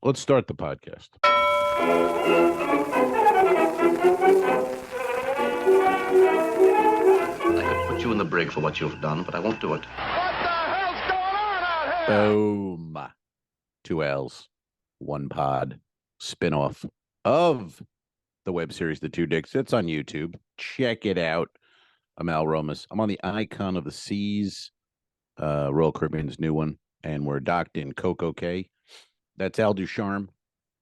Let's start the podcast. I could put you in the brig for what you've done, but I won't do it. What the hell's going on out here? Boom. Two L's, one pod, spinoff of the web series The Two Dicks. It's on YouTube. Check it out. I'm Al Romas. I'm on the Icon of the Seas, Royal Caribbean's new one, and we're docked in Coco Cay. That's Al Ducharme.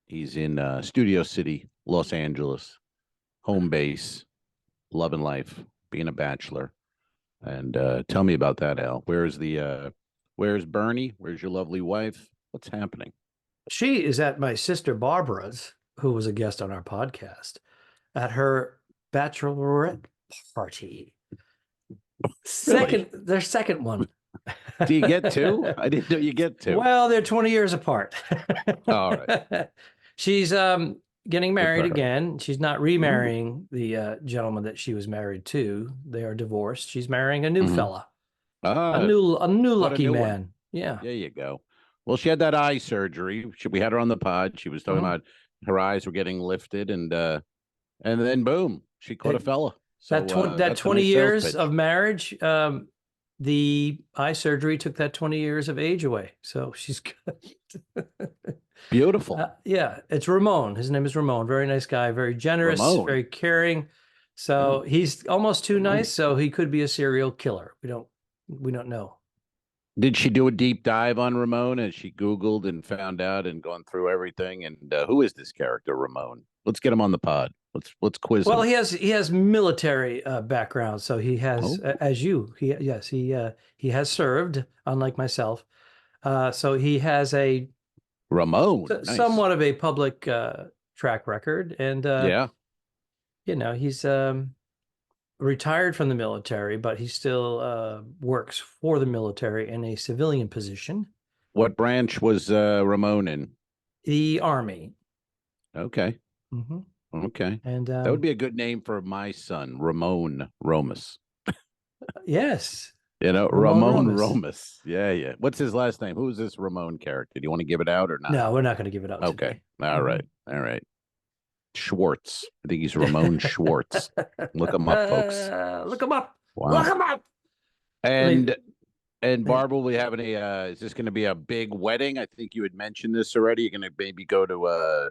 He's in Studio City, Los Angeles, home base, loving life, being a bachelor. And tell me about that, Al. Where's Bernie? Where's your lovely wife? What's happening? She is at my sister Barbara's, who was a guest on our podcast, at her bachelorette party. Their second one. Do you get two? I didn't know you get two. Well, they're 20 years apart. All right. She's getting married her. again. She's not remarrying the gentleman that she was married to. They are divorced. She's marrying a new fella, a new lucky new man. one. Yeah. There you go. Well, she had that eye surgery. We had her on the pod. She was talking about her eyes were getting lifted, and then boom, she caught a fella. So, that 20 years of marriage, the eye surgery took that 20 years of age away. So she's good. Beautiful. Yeah, it's Ramon. His name is Ramon. Very nice guy, very generous, very caring. So he's almost too nice. So he could be a serial killer. We don't know. Did she do a deep dive on Ramon? And she Googled and found out and gone through everything? And who is this character, Ramon? Let's get him on the pod. Let's quiz him. Well, he has military background, so he has, as you, he has served, unlike myself. So he has a Ramon, somewhat of a public track record, and he's retired from the military, but he still works for the military in a civilian position. What branch was Ramon in? The Army. Okay. Mm-hmm. Okay. And that would be a good name for my son, Ramon Romas. Yes. Ramon Romas. Yeah. What's his last name? Who's this Ramon character? Do you want to give it out or not? No, we're not going to give it out. Okay. All right. Schwartz. I think he's Ramon Schwartz. Look him up, folks. Look him up. Wow. Look him up. And Barb, will we have any? Is this going to be a big wedding? I think you had mentioned this already. You're going to maybe go to.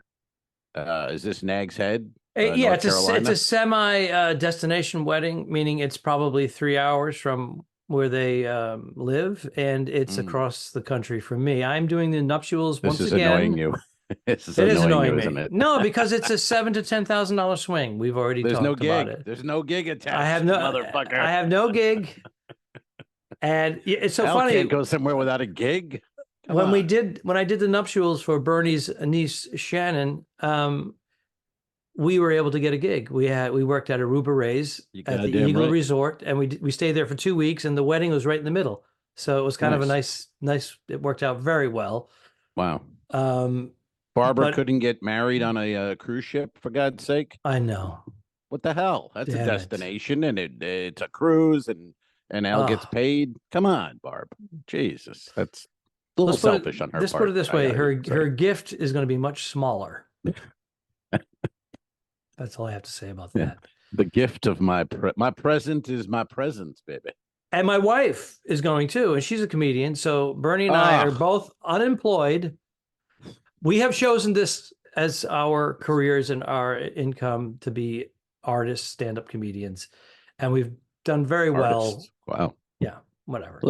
Is this Nag's Head? Yeah, it's a semi destination wedding, meaning it's probably 3 hours from where they live, and it's across the country from me. I'm doing the nuptials once again. This is annoying you. It is annoying you, me. isn't it? No, because it's a $7,000 to $10,000 swing. We've already talked about it. There's no gig attached. Motherfucker. I have no gig, and it's so funny. Can't go somewhere without a gig. When I did the nuptials for Bernie's niece Shannon, we were able to get a gig. We worked at Aruba Rays at the Eagle Resort, and we stayed there for 2 weeks, and the wedding was right in the middle. So it was kind of a nice. It worked out very well. Wow. Barbara couldn't get married on a cruise ship, for God's sake. I know. What the hell? That's a destination, and it's a cruise, and Al gets paid. Come on, Barb. Jesus, that's a little selfish on her part. Let's put it this way: her gift is going to be much smaller. That's all I have to say about that. Yeah. The gift of my present is my present, baby. And my wife is going too, and she's a comedian. So Bernie and I are both unemployed. We have chosen this as our careers and our income to be artists, stand-up comedians, and we've done very well. Wow. Yeah, whatever.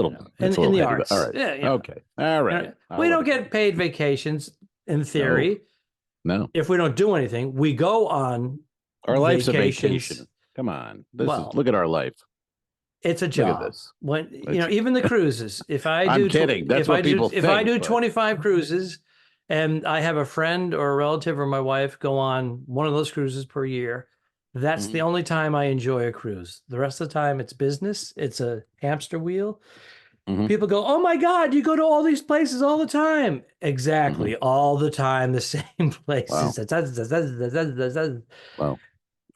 In the arts. All right. Yeah. Okay. All right. We don't get paid vacations in theory. No. If we don't do anything, we go on our life's a vacation. Come on. Look at our life. It's a job. Look at this. When even the cruises. If I do, I'm kidding. That's what people think. If I do 25 cruises, and I have a friend or a relative or my wife go on one of those cruises per year, that's the only time I enjoy a cruise. The rest of the time, it's business. It's a hamster wheel. People go, "Oh my God, you go to all these places all the time." Exactly, all the time, the same places. Wow.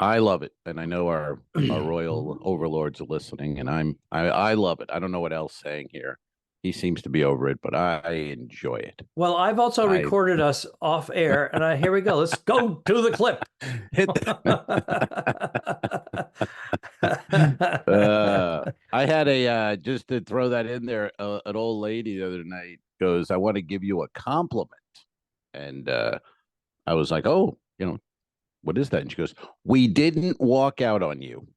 I love it, and I know our royal overlords are listening, and I love it. I don't know what else saying here. He seems to be over it, but I enjoy it. Well, I've also I recorded us off air, and here we go. Let's go to the clip. hit. I had just to throw that in there. An old lady the other night goes, "I want to give you a compliment," and I was like, "Oh, what is that?" And she goes, "We didn't walk out on you,"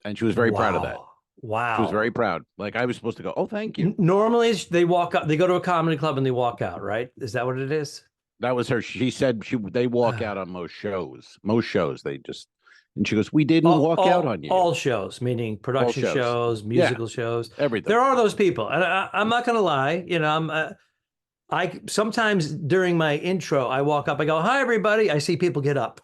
and she was very proud of that. Wow. She was very proud. Like I was supposed to go, "Oh, thank you." Normally they walk up, they go to a comedy club and they walk out, right? Is that what it is? That was her. She said they walk out on most shows. Most shows they just, and she goes, "We didn't walk out on you." All shows, meaning production shows, musical shows, everything. There are those people, and I'm not going to lie. I sometimes during my intro, I walk up, I go, "Hi, everybody." I see people get up.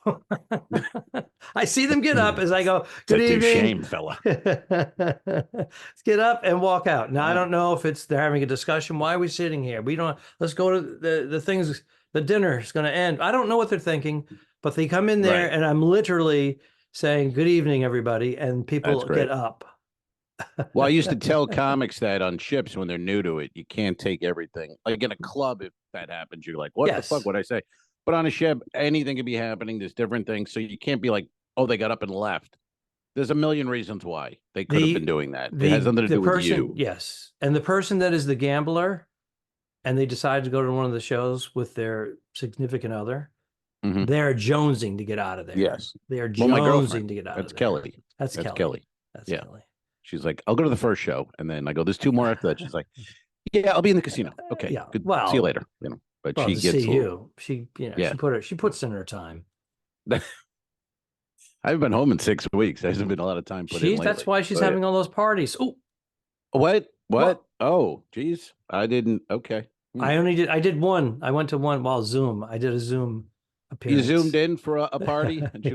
I see them get up as I go, "Good evening." Shame, fella. Let's get up and walk out. Now, I don't know if they're having a discussion. Why are we sitting here? Let's go to the things, the dinner is going to end. I don't know what they're thinking, but they come in there and I'm literally saying, "Good evening, everybody." And people get up. Well, I used to tell comics that on ships when they're new to it, you can't take everything. Like in a club, if that happens, you're like, "What the fuck would I say?" But on a ship, anything could be happening. There's different things, so you can't be like, "Oh, they got up and left." There's a million reasons why they could have been doing that. It has nothing to do with you. Yes, and the person that is the gambler, and they decide to go to one of the shows with their significant other, they're jonesing to get out of there. Yes, they are jonesing to get out of there. That's Kelly. That's Kelly. That's Kelly. She's like, "I'll go to the first show," and then I go, "There's two more after that." She's like, "Yeah, I'll be in the casino." Okay, yeah. Good. Well, see you later. But she gets see you. She puts in her time. I haven't been home in 6 weeks. There hasn't been a lot of time put in lately. That's why she's having all those parties. Oh, what? Oh, geez, I didn't. Okay, I did one. I went to one while Zoom. I did a Zoom appearance. You zoomed in for a party, and she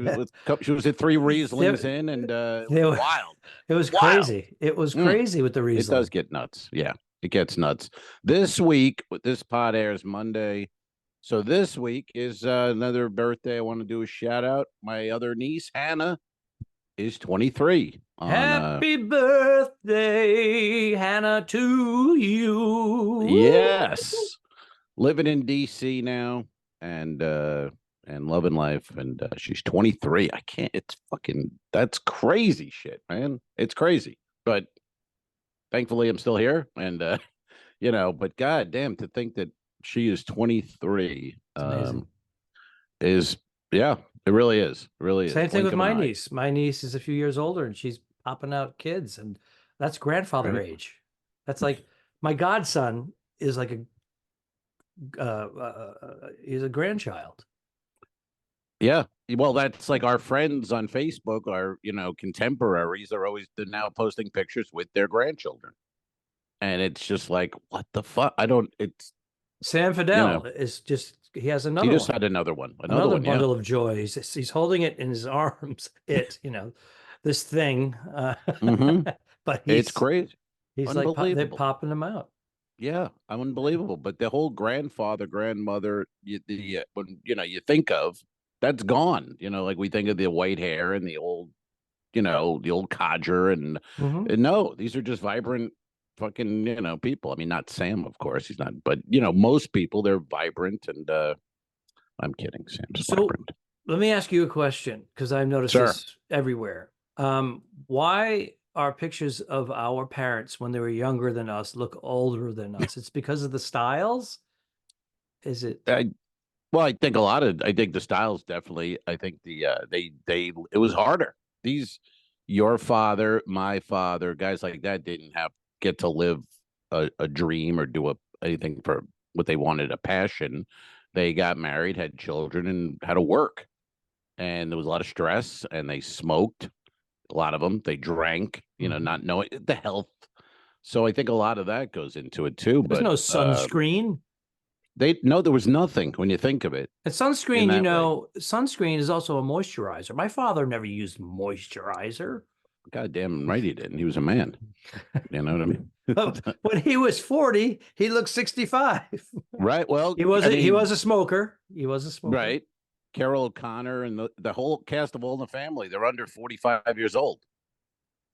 was at 3 Rieslings in, and it was wild. It was crazy. It was crazy with the Riesling. It does get nuts. Yeah, it gets nuts. This week, this pod airs Monday. So this week is another birthday. I want to do a shout out. My other niece, Hannah, is 23. Happy birthday, Hannah, to you. Yes. Living in DC now and loving life. And she's 23. That's crazy shit, man. It's crazy. But thankfully I'm still here. And, but goddamn, to think that she is 23 it really is. It really is. Same thing with my niece. My niece is a few years older and she's popping out kids, and that's grandfather age. That's like my godson is like he's a grandchild. Yeah. Well, that's like our friends on Facebook, our, contemporaries they're now posting pictures with their grandchildren. And it's just like, what the fuck? It's Sam Fidel is just, he has another one. He just had another one. Another one, bundle of joy. He's holding it in his arms. This thing. But it's crazy. He's like, they're popping them out. Yeah, unbelievable. But the whole grandfather, grandmother, when you think of, that's gone. Like we think of the white hair and the old, the old codger, and no, these are just vibrant fucking people. I mean, not Sam, of course, he's not, but most people, they're vibrant. And I'm kidding, Sam's vibrant. Let me ask you a question, because I've noticed this everywhere. Why are pictures of our parents when they were younger than us look older than us? It's because of the styles? Is it? Well, I think the styles definitely. I think it was harder. Your father, my father, guys like that didn't get to live a dream or do anything for what they wanted, a passion. They got married, had children, and had to work. And there was a lot of stress, and they smoked. A lot of them, they drank, not knowing the health. So I think a lot of that goes into it too. There's no sunscreen. There was nothing when you think of it. And sunscreen, sunscreen is also a moisturizer. My father never used moisturizer. Goddamn right he didn't. He was a man. You know what I mean? When he was 40, he looked 65. Right. Well, he was a smoker. He was a smoker. Right. Carol O'Connor and the whole cast of All in the Family, they're under 45 years old.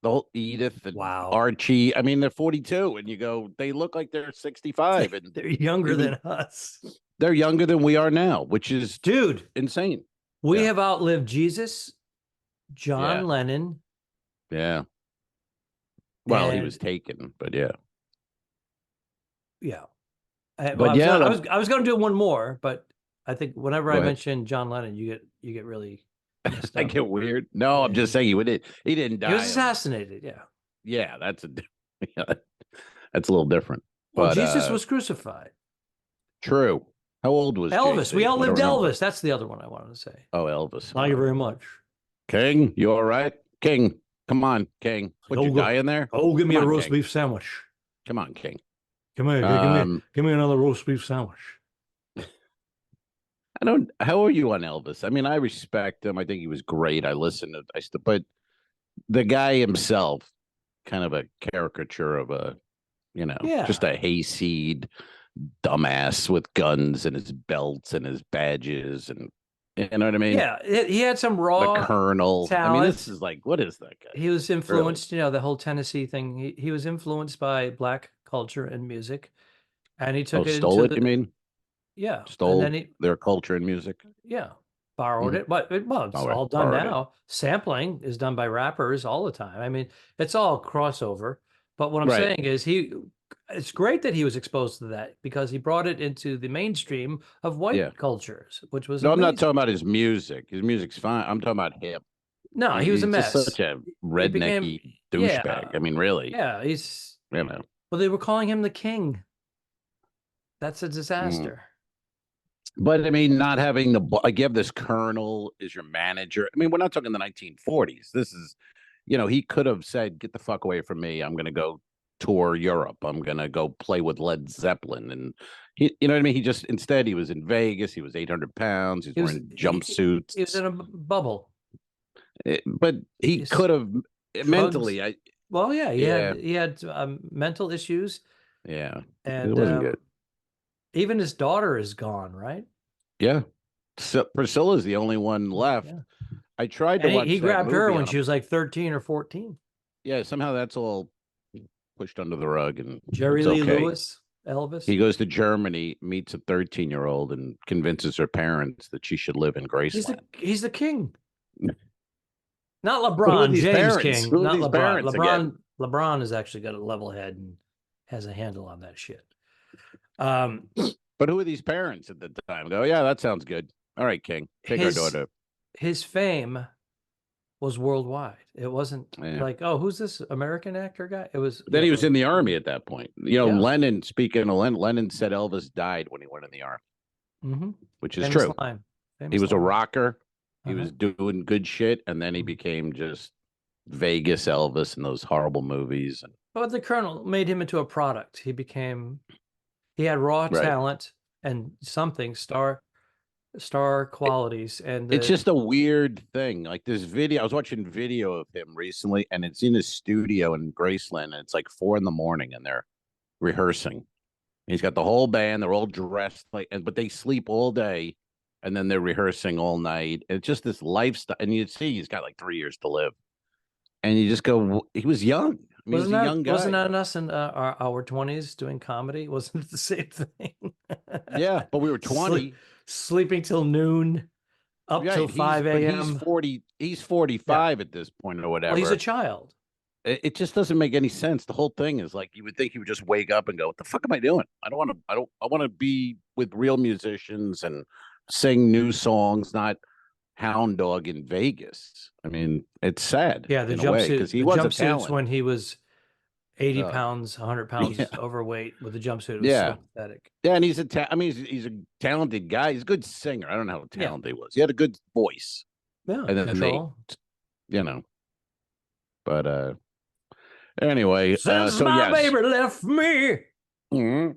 The whole Edith and Wow. Archie. I mean, they're 42, and you go, they look like they're 65, and They're younger than us. they're younger than we are now, which is Dude, insane. we Yeah. have outlived Jesus, John Yeah. Lennon. Yeah. Well, he and- was taken, but yeah. Yeah. But yeah, I was going to do one more, but I think whenever Go I ahead. mention John Lennon, you get really messed I up. get weird. No, I'm just saying he didn't die. He was assassinated. Yeah. Yeah, that's a little different. Well, But Jesus was crucified. true. How old was Elvis? JC? We I don't outlived remember. Elvis. That's the other one I wanted to say. Oh, Elvis. Thank you very much. King, you all right? King, come on, King. What, you dying there? Oh, give me Come a on, roast King. beef sandwich. Come on, King. Come here, give me another roast beef sandwich. How are you on Elvis? I mean, I respect him. I think he was great. I listened to, but the guy himself, kind of a caricature of just a hayseed dumbass with guns and his belts and his badges, and you know what I mean? Yeah, he had some raw The Colonel. talent. I mean, this is like, what is that guy? He was influenced, the whole Tennessee thing. He was influenced by black culture and music, and he took it stole into it, you mean? Yeah, Stole and then their culture and music. Yeah, borrowed it, but it's all done now. Sampling is done by rappers all the time. I mean, it's all crossover. But what I'm saying is, it's great that he was exposed to that because he brought it into the mainstream of white cultures, which was no. amazing. I'm not talking about his music. His music's fine. I'm talking about him. No, he was a mess. Just such a rednecky douchebag. I mean, really. Yeah, he's Well, they were calling him the king. That's a disaster. But I mean, not having you have this colonel is your manager. I mean, we're not talking the 1940s. This is, he could have said, "Get the fuck away from me. I'm going to go tour Europe. I'm going to go play with Led Zeppelin." And you know what I mean? Instead, he was in Vegas. He was 800 pounds. He was wearing jumpsuits. He was in a bubble. But he could have mentally. He had mental issues. Yeah, and it wasn't good. Even his daughter is gone, right? Yeah. So Priscilla's the only one left. Yeah. I tried to watch. He grabbed her when she was like 13 or 14. Yeah, somehow that's all pushed under the rug. And Jerry Lee Lewis, Elvis. He goes to Germany, meets a 13-year-old, and convinces her parents that she should live in Graceland. He's the king. Not LeBron James King. Not LeBron. LeBron has actually got a level head and has a handle on that shit. But who are these parents at the time? Go, yeah, that sounds good. All right, King, take our daughter. His fame was worldwide. It wasn't like, oh, who's this American actor guy? It was. Then he was in the army at that point. Lennon. Speaking of Lennon said Elvis died when he went in the army, which is true. He was a rocker. He was doing good shit, and then he became just Vegas Elvis in those horrible movies. But the Colonel made him into a product. He had raw talent and something star qualities, and it's just a weird thing. Like this video, I was watching video of him recently, and it's in his studio in Graceland, and it's like 4 a.m, and they're rehearsing. He's got the whole band; they're all dressed but they sleep all day, and then they're rehearsing all night. It's just this lifestyle, and you see he's got like 3 years to live, and you just go, he was young. I mean, he was a young guy. Wasn't that us in our 20s doing comedy? Wasn't it the same thing? Yeah, but we were 20. Sleeping till noon, up till 5 a.m. He's 45 at this point or whatever. Well, he's a child. It just doesn't make any sense. The whole thing is like, you would think he would just wake up and go, "What the fuck am I doing? I want to be with real musicians and sing new songs, not hound dog in Vegas." I mean, it's sad. Yeah, the jumpsuit, because he was a talent when he was 80 pounds, 100 pounds overweight with the jumpsuit. It was so pathetic. Yeah, and he's a talented guy. He's a good singer. I don't know how talented he was. He had a good voice. Yeah, and then but anyway, since my baby left me. Mm-hmm.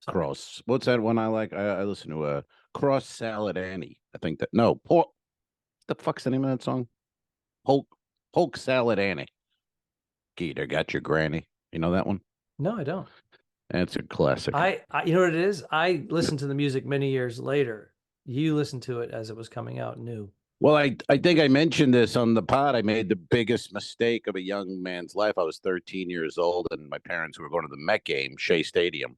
Cross. What's that one I like? I listen to Cross Salad Annie. I think that what the fuck's the name of that song? Polk Salad Annie. Gator got your granny. You know that one? No, I don't. That's a classic. I you know what it is? I listened to the music many years later. You listened to it as it was coming out new. Well, I think I mentioned this on the pod. I made the biggest mistake of a young man's life. I was 13 years old, and my parents were going to the Met game, Shea Stadium,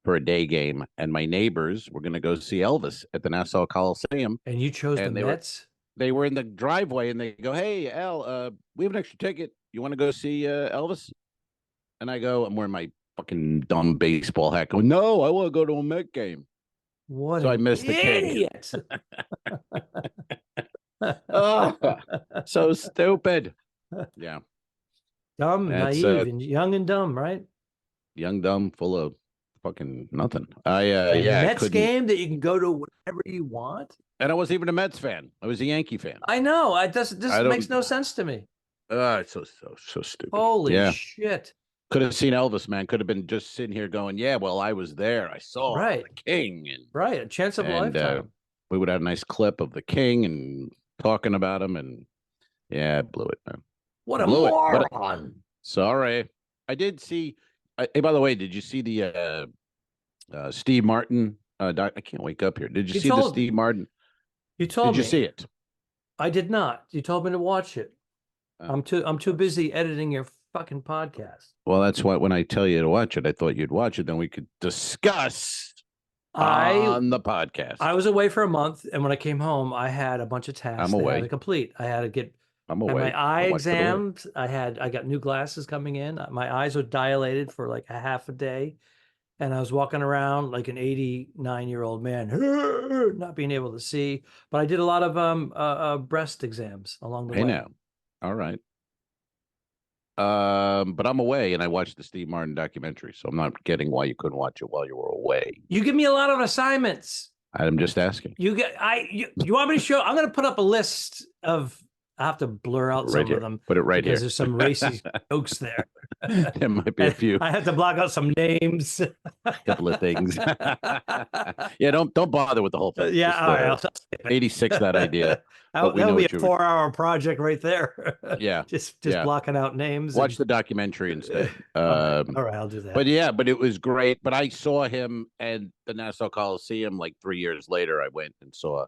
for a day game, and my neighbors were going to go see Elvis at the Nassau Coliseum. And you chose the And Mets? they were in the driveway, and they go, "Hey, Al, we have an extra ticket. You want to go see Elvis?" And I go, "I'm wearing my fucking dumb baseball hat." Going, "No, I want to go to a Met game." What So I an missed the king. idiot. Oh, so stupid. Yeah, Dumb, that's naive, and young and dumb, right? young, dumb, full of fucking nothing. I A yeah, I Mets couldn't. game that you can go to whenever you want. And I wasn't even a Mets fan. I was a Yankee fan. I know. This I makes don't. no sense to me. It's so stupid. Holy Yeah, shit. could have seen Elvis, man. Could have been just sitting here going, "Yeah, well, I was there. I saw Right. the King." Right. A chance of a And lifetime. we would have a nice clip of the King and talking about him. And yeah, I blew it, man. What a Blew it. But moron. sorry, I did see. Hey, by the way, did you see the Steve Martin? I can't wake up here. Did you see the Steve Martin? You told Did me. you see it? I did not. You told me to watch it. Oh. I'm too busy editing your fucking podcast. Well, that's why when I tell you to watch it, I thought you'd watch it. Then we could discuss on the podcast. I was away for a month, and when I came home, I had a bunch of tasks I'm I away. had to complete. I had to get I'm had away. my eye I'll watch it away. examined. I got new glasses coming in. My eyes were dilated for like a half a day, and I was walking around like an 89-year-old man, not being able to see. But I did a lot of breast exams along the Hey way. now, all right. But I'm away, and I watched the Steve Martin documentary, so I'm not getting why you couldn't watch it while you were away. You give me a lot of assignments. I'm just asking. You want me to show? I'm going to put up a list of. I have to blur out some of them. Put it right because here. There's some racy jokes there. There might be a few. I have to block out some names. Couple of things. Yeah, don't bother with the whole thing. Yeah, Just, all right. I'll skip it. 86 that idea. That we would know be what a you 4-hour project right there. Yeah, just yeah. blocking out names. Watch the documentary instead. All right, I'll do that. But it was great. But I saw him at the Nassau Coliseum like 3 years later. I went and saw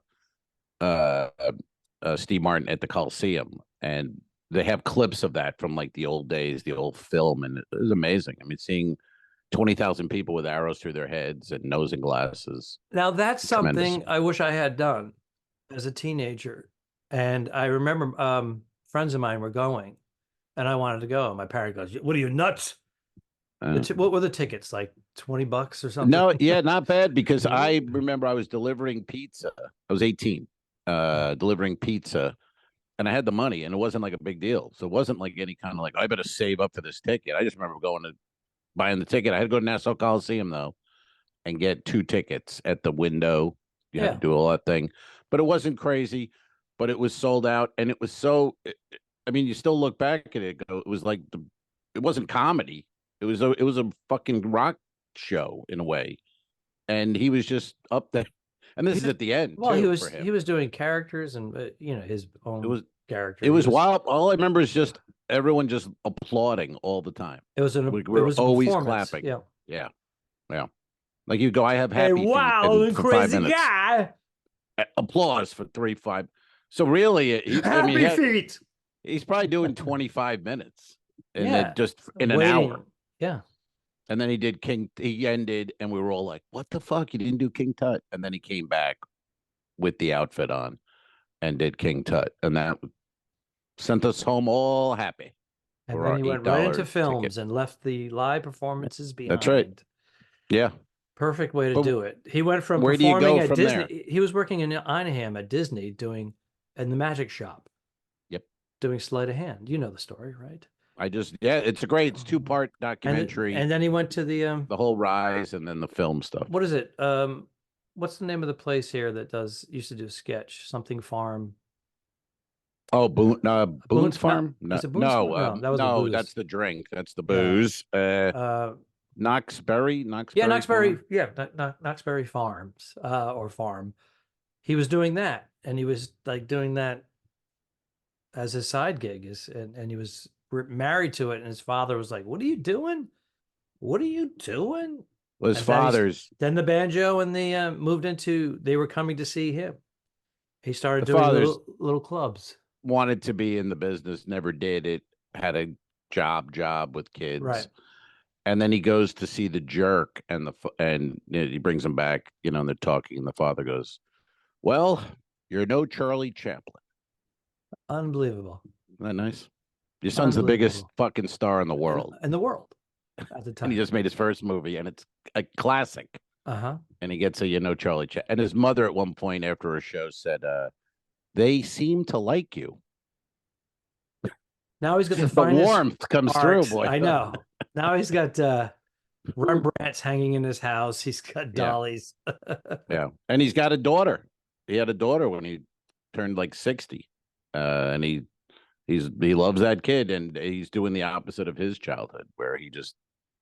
Steve Martin at the Coliseum, and they have clips of that from like the old days, the old film, and it was amazing. I mean, seeing 20,000 people with arrows through their heads and nose and glasses. Now that's something tremendous. I wish I had done as a teenager. And I remember friends of mine were going, and I wanted to go. And my parent goes, "What are you, nuts?" What were the tickets, like $20 or something? No, yeah, not bad, because I remember I was delivering pizza. I was 18, delivering pizza, and I had the money, and it wasn't like a big deal. So it wasn't like any kind of like, I better save up for this ticket. I just remember buying the ticket. I had to go to Nassau Coliseum though, and get 2 tickets at the window. You had to do all that thing, but it wasn't crazy. But it was sold out, and it was so. I mean, you still look back at it. It was like it wasn't comedy. It was a fucking rock show in a way, and he was just up there. And this is at the end. Well, too, he was doing characters and his own character. It was wild. All I remember is just everyone just applauding all the time. It was we were always clapping. Yeah. Like you go, I have happy feet. Wow, for crazy 5 minutes. guy. Applause for 5. So really, Happy feet. He's probably doing 25 minutes, and then just in Waiting. an hour. Yeah. And then he did King. He ended, and we were all like, "What the fuck? He didn't do King Tut." And then he came back with the outfit on and did King Tut, and that sent us home all happy. And then he went right into films and left the live performances behind. That's right. Yeah. Perfect way to do it. He went from where do you performing go at from Disney. there? He was working in Einham at Disney in the magic shop. Yep. Doing sleight of hand. You know the story, right? It's a great 2-part documentary. And then he went to the whole rise and then the film stuff. What is it? What's the name of the place here that used to do a sketch? Something Farm. Oh, Boone's Farm? No, that was the booze. That's the drink. That's the booze. Knoxbury? Yeah, Knoxbury. Yeah, Knoxbury Farms or Farm. He was doing that, and he was like doing that as his side gig, and he was married to it. And his father was like, "What are you doing? What are you doing?" Well, his father's. Then the banjo and the moved into. They were coming to see him. He started The doing father's little clubs. wanted to be in the business, never did it, had a job with kids. Right. And then he goes to see the jerk, and he brings him back, and they're talking, and the father goes, "Well, you're no Charlie Chaplin." Unbelievable. Isn't that nice? Your son's the biggest fucking star in the world. In the world at the time. And he just made his first movie, and it's a classic. Uh-huh. And he gets a Charlie Chaplin. And his mother at one point after a show said, they seem to like you. Now he's got the finest warmth comes through, boy. I know. Now he's got Rembrandt's hanging in his house. He's got dollies. Yeah. And he's got a daughter. He had a daughter when he turned like 60. And he loves that kid, and he's doing the opposite of his childhood, where he just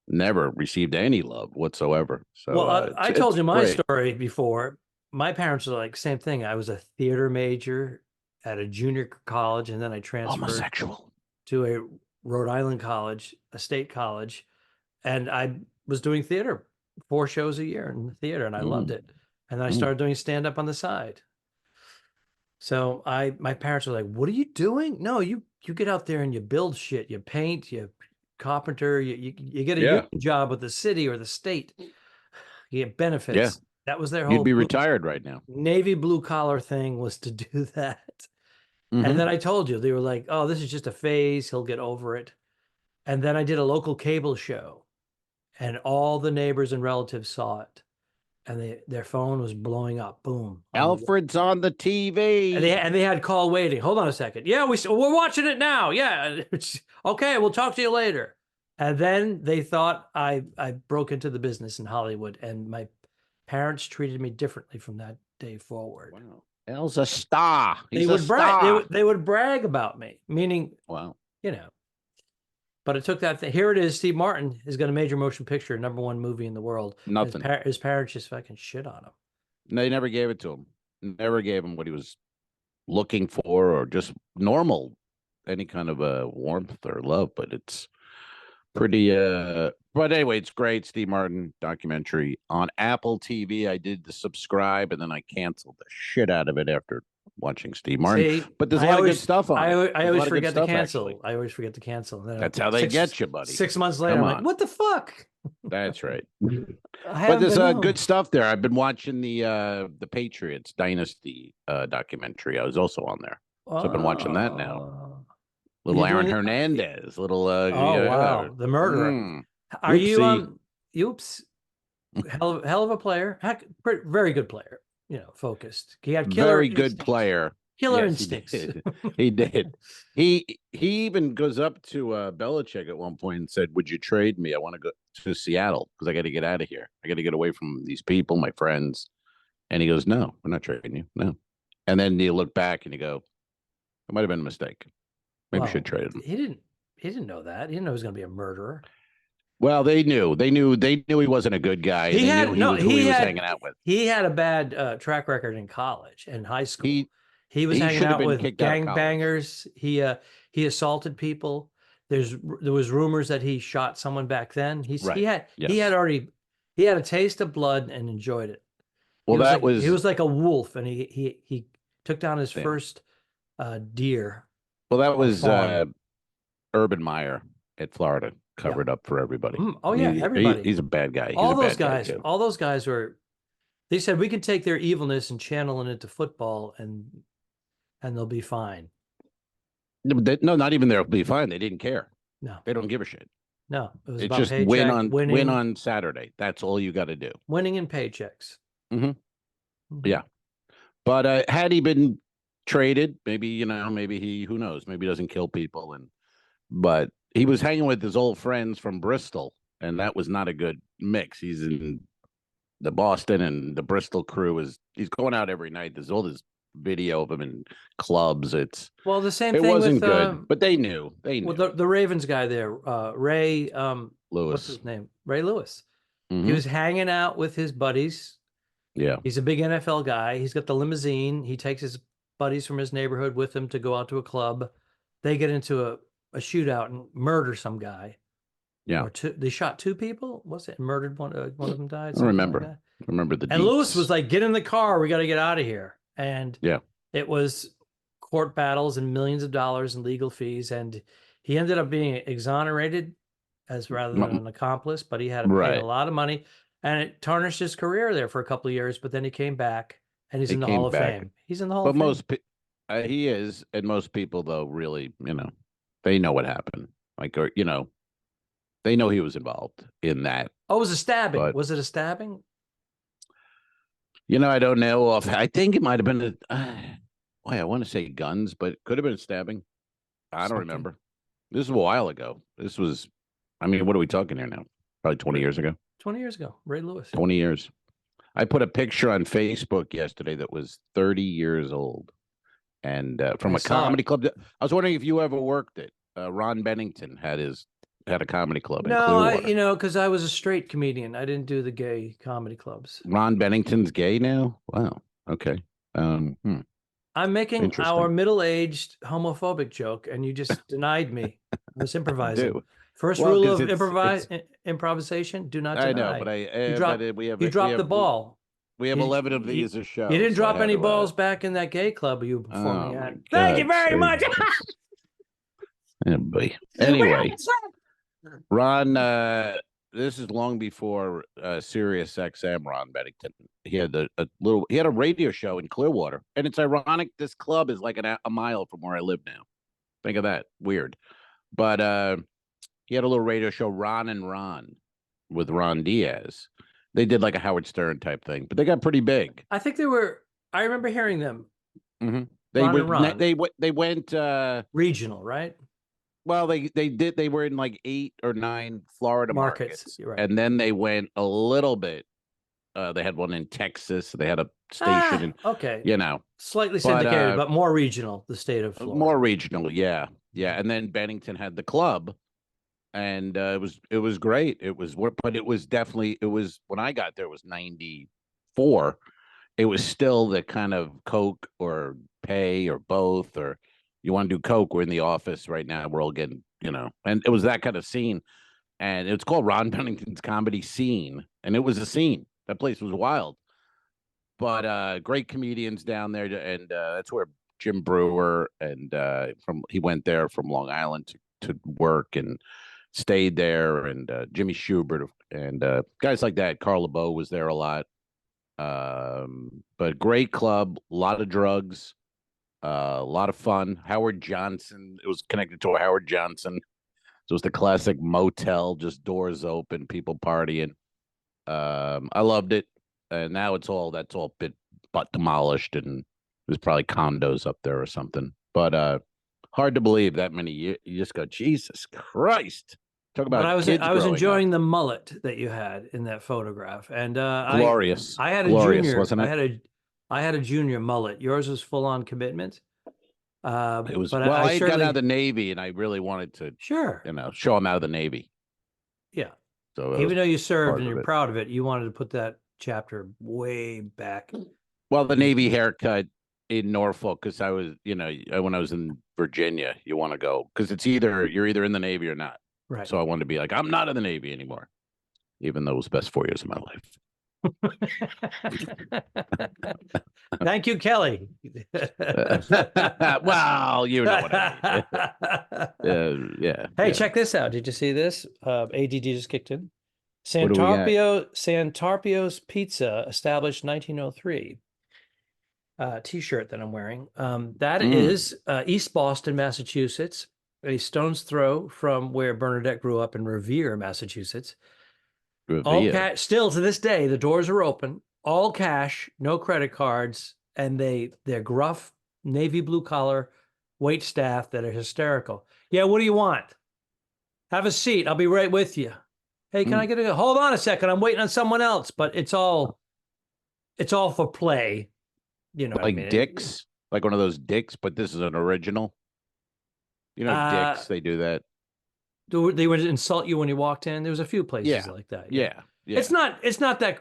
never received any love whatsoever. So well, I told you my story before. My parents were like, same thing. I was a theater major at a junior college, and then I transferred homosexual to a Rhode Island college, a state college, and I was doing theater, 4 shows a year in the theater, and I loved it. And then I started doing stand-up on the side. So my parents were like, "What are you doing? No, you get out there and you build shit, you paint, you carpenter, you get a union job with the city or the state, you get benefits." Yeah. That was their whole. You'd be retired right now. Navy blue collar thing was to do that. And then I told you, they were like, "Oh, this is just a phase. He'll get over it." And then I did a local cable show, and all the neighbors and relatives saw it, and their phone was blowing up. Boom. Alfred's on the TV. And they had call waiting. Hold on a second. Yeah, we're watching it now. Yeah. Okay, we'll talk to you later. And then they thought I broke into the business in Hollywood, and my parents treated me differently from that day forward. Wow. El's a star. They would brag. They would brag about me, meaning, wow, But it took that thing. Here it is. Steve Martin has got a major motion picture, #1 movie in the world. Nothing. His parents just fucking shit on him. They never gave it to him. Never gave him what he was looking for, or just normal, any kind of warmth or love. But it's pretty. But anyway, it's great. Steve Martin documentary on Apple TV. I did the subscribe, and then I canceled the shit out of it after watching Steve Martin. See, but there's a lot of good stuff on it. I always forget to cancel. Actually. I always forget to cancel. That's how they get you, buddy. 6 months later, I'm like, what the fuck? That's right. But there's good stuff there. I've been watching the Patriots Dynasty documentary. I was also on there. So I've been watching that now. Little Aaron Hernandez. Little wow. The murderer. Are you oops. Hell of a player. Very good player. Focused. He had very good player. Killer instincts. He did. He even goes up to Belichick at one point and said, "Would you trade me? I want to go to Seattle because I got to get out of here. I got to get away from these people, my friends." And he goes, "No, we're not trading you. No." And then you look back and you go, "It might have been a mistake. Maybe we should trade him." He didn't know that. He didn't know he was going to be a murderer. Well, they knew. They knew he wasn't a good guy. He was hanging out with. He had a bad track record in college and high school. He was hanging out with gangbangers. He assaulted people. There was rumors that he shot someone back then. He had a taste of blood and enjoyed it. Well, he was like a wolf, and he took down his first deer. Well, that was Urban Meyer at Florida. Covered up for everybody. Oh yeah, everybody. He's a bad guy. All those guys were. They said we can take their evilness and channel it into football, and they'll be fine. No, not even they'll be fine. They didn't care. No, they don't give a shit. No, it's about just win on Saturday. That's all you got to do. Winning in paychecks. Yeah, but had he been traded, maybe who knows? Maybe he doesn't kill people, but. He was hanging with his old friends from Bristol, and that was not a good mix. He's in the Boston and the Bristol crew. He's going out every night. There's all this video of him in clubs. The same thing. It wasn't good, but they knew. Well, the Ravens guy there, Ray Lewis. What's his name? Ray Lewis. He was hanging out with his buddies. Yeah, he's a big NFL guy. He's got the limousine. He takes his buddies from his neighborhood with him to go out to a club. They get into a shootout and murder some guy. Yeah, they shot 2 people. Was it murdered one? One of them died. I remember. Like remember the. And Lewis was like, "Get in the car. We got to get out of here." And It was court battles and millions of dollars in legal fees, and he ended up being exonerated as rather than an accomplice, but he had to pay a lot of money, and it tarnished his career there for a couple of years. But then he came back, and he's in the Hall of Fame. He's in the Hall of Fame. But he is, and most people though really, they know what happened. Like, or they know he was involved in that. Oh, it was a stabbing. Was it a stabbing? I don't know. I think it might have been I want to say guns, but it could have been a stabbing. I don't remember. This is a while ago. This was, what are we talking here now? Probably 20 years ago. 20 years ago. Ray Lewis. 20 years. I put a picture on Facebook yesterday that was 30 years old. And from a comedy club. I was wondering if you ever worked it. Ron Bennington had a comedy club. No, because I was a straight comedian. I didn't do the gay comedy clubs. Ron Bennington's gay now? Wow. Okay. I'm making our middle-aged homophobic joke, and you just denied me. I was improvising. First rule of improvisation: do not deny. I know, but you dropped the ball. We have 11 of these a show. You didn't drop any balls back in that gay club you were performing at. Thank you very much. Anyway, Ron, this is long before Sirius XM. Ron Bennington. He had he had a radio show in Clearwater, and it's ironic. This club is like a mile from where I live now. Think of that. Weird, but he had a little radio show, Ron and Ron, with Ron Diaz. They did like a Howard Stern type thing, but they got pretty big. I think they were. I remember hearing them. Mm-hmm. They went regional, right? Well, they did. They were in like 8 or 9 Florida markets, right. And then they went a little bit. They had one in Texas. They had a station. Okay, slightly syndicated, but more regional. The state of Florida. More regional, yeah. And then Bennington had the club. And it was great. But it was definitely when I got there, it was 94. It was still the kind of Coke or pay or both, or you want to do Coke. We're in the office right now. We're all getting, and it was that kind of scene. And it's called Ron Bennington's Comedy Scene. And it was a scene. That place was wild. But great comedians down there. And that's where Jim Brewer and he went there from Long Island to work and stayed there, and Jimmy Schubert and guys like that. Carl LeBeau was there a lot. But great club, a lot of drugs, a lot of fun. Howard Johnson, it was connected to a Howard Johnson. So it was the classic motel, just doors open, people partying. I loved it. And now that's all but demolished, and there's probably condos up there or something. But hard to believe that many years. You just go, Jesus Christ. Talk about. But I was enjoying the mullet that you had in that photograph, and glorious. I had a junior, wasn't it? I had a junior mullet. Yours was full on commitment. It was. But I got out of the Navy, and I really wanted to, show him out of the Navy. Yeah. So even though you served and you're proud of it, you wanted to put that chapter way back. Well, the Navy haircut in Norfolk, because I was, when I was in Virginia, you want to go because you're either in the Navy or not. Right. So I wanted to be like, I'm not in the Navy anymore, even though it was the best 4 years of my life. Thank you, Kelly. Well, you know what I mean. Yeah. Hey, check this out. Did you see this? ADD just kicked in. Santarpio's Pizza, established 1903. T-shirt that I'm wearing. That is East Boston, Massachusetts. A stone's throw from where Bernadette grew up in Revere, Massachusetts. Still to this day, the doors are open, all cash, no credit cards, and they're gruff, navy blue collar, wait staff that are hysterical. Yeah, what do you want? Have a seat. I'll be right with you. Hey, can I get hold on a second? I'm waiting on someone else, but it's all for play. Like Dick's, like one of those Dick's, but this is an original. Dick's, they do that. They would insult you when you walked in. There was a few places like that. Yeah. It's not that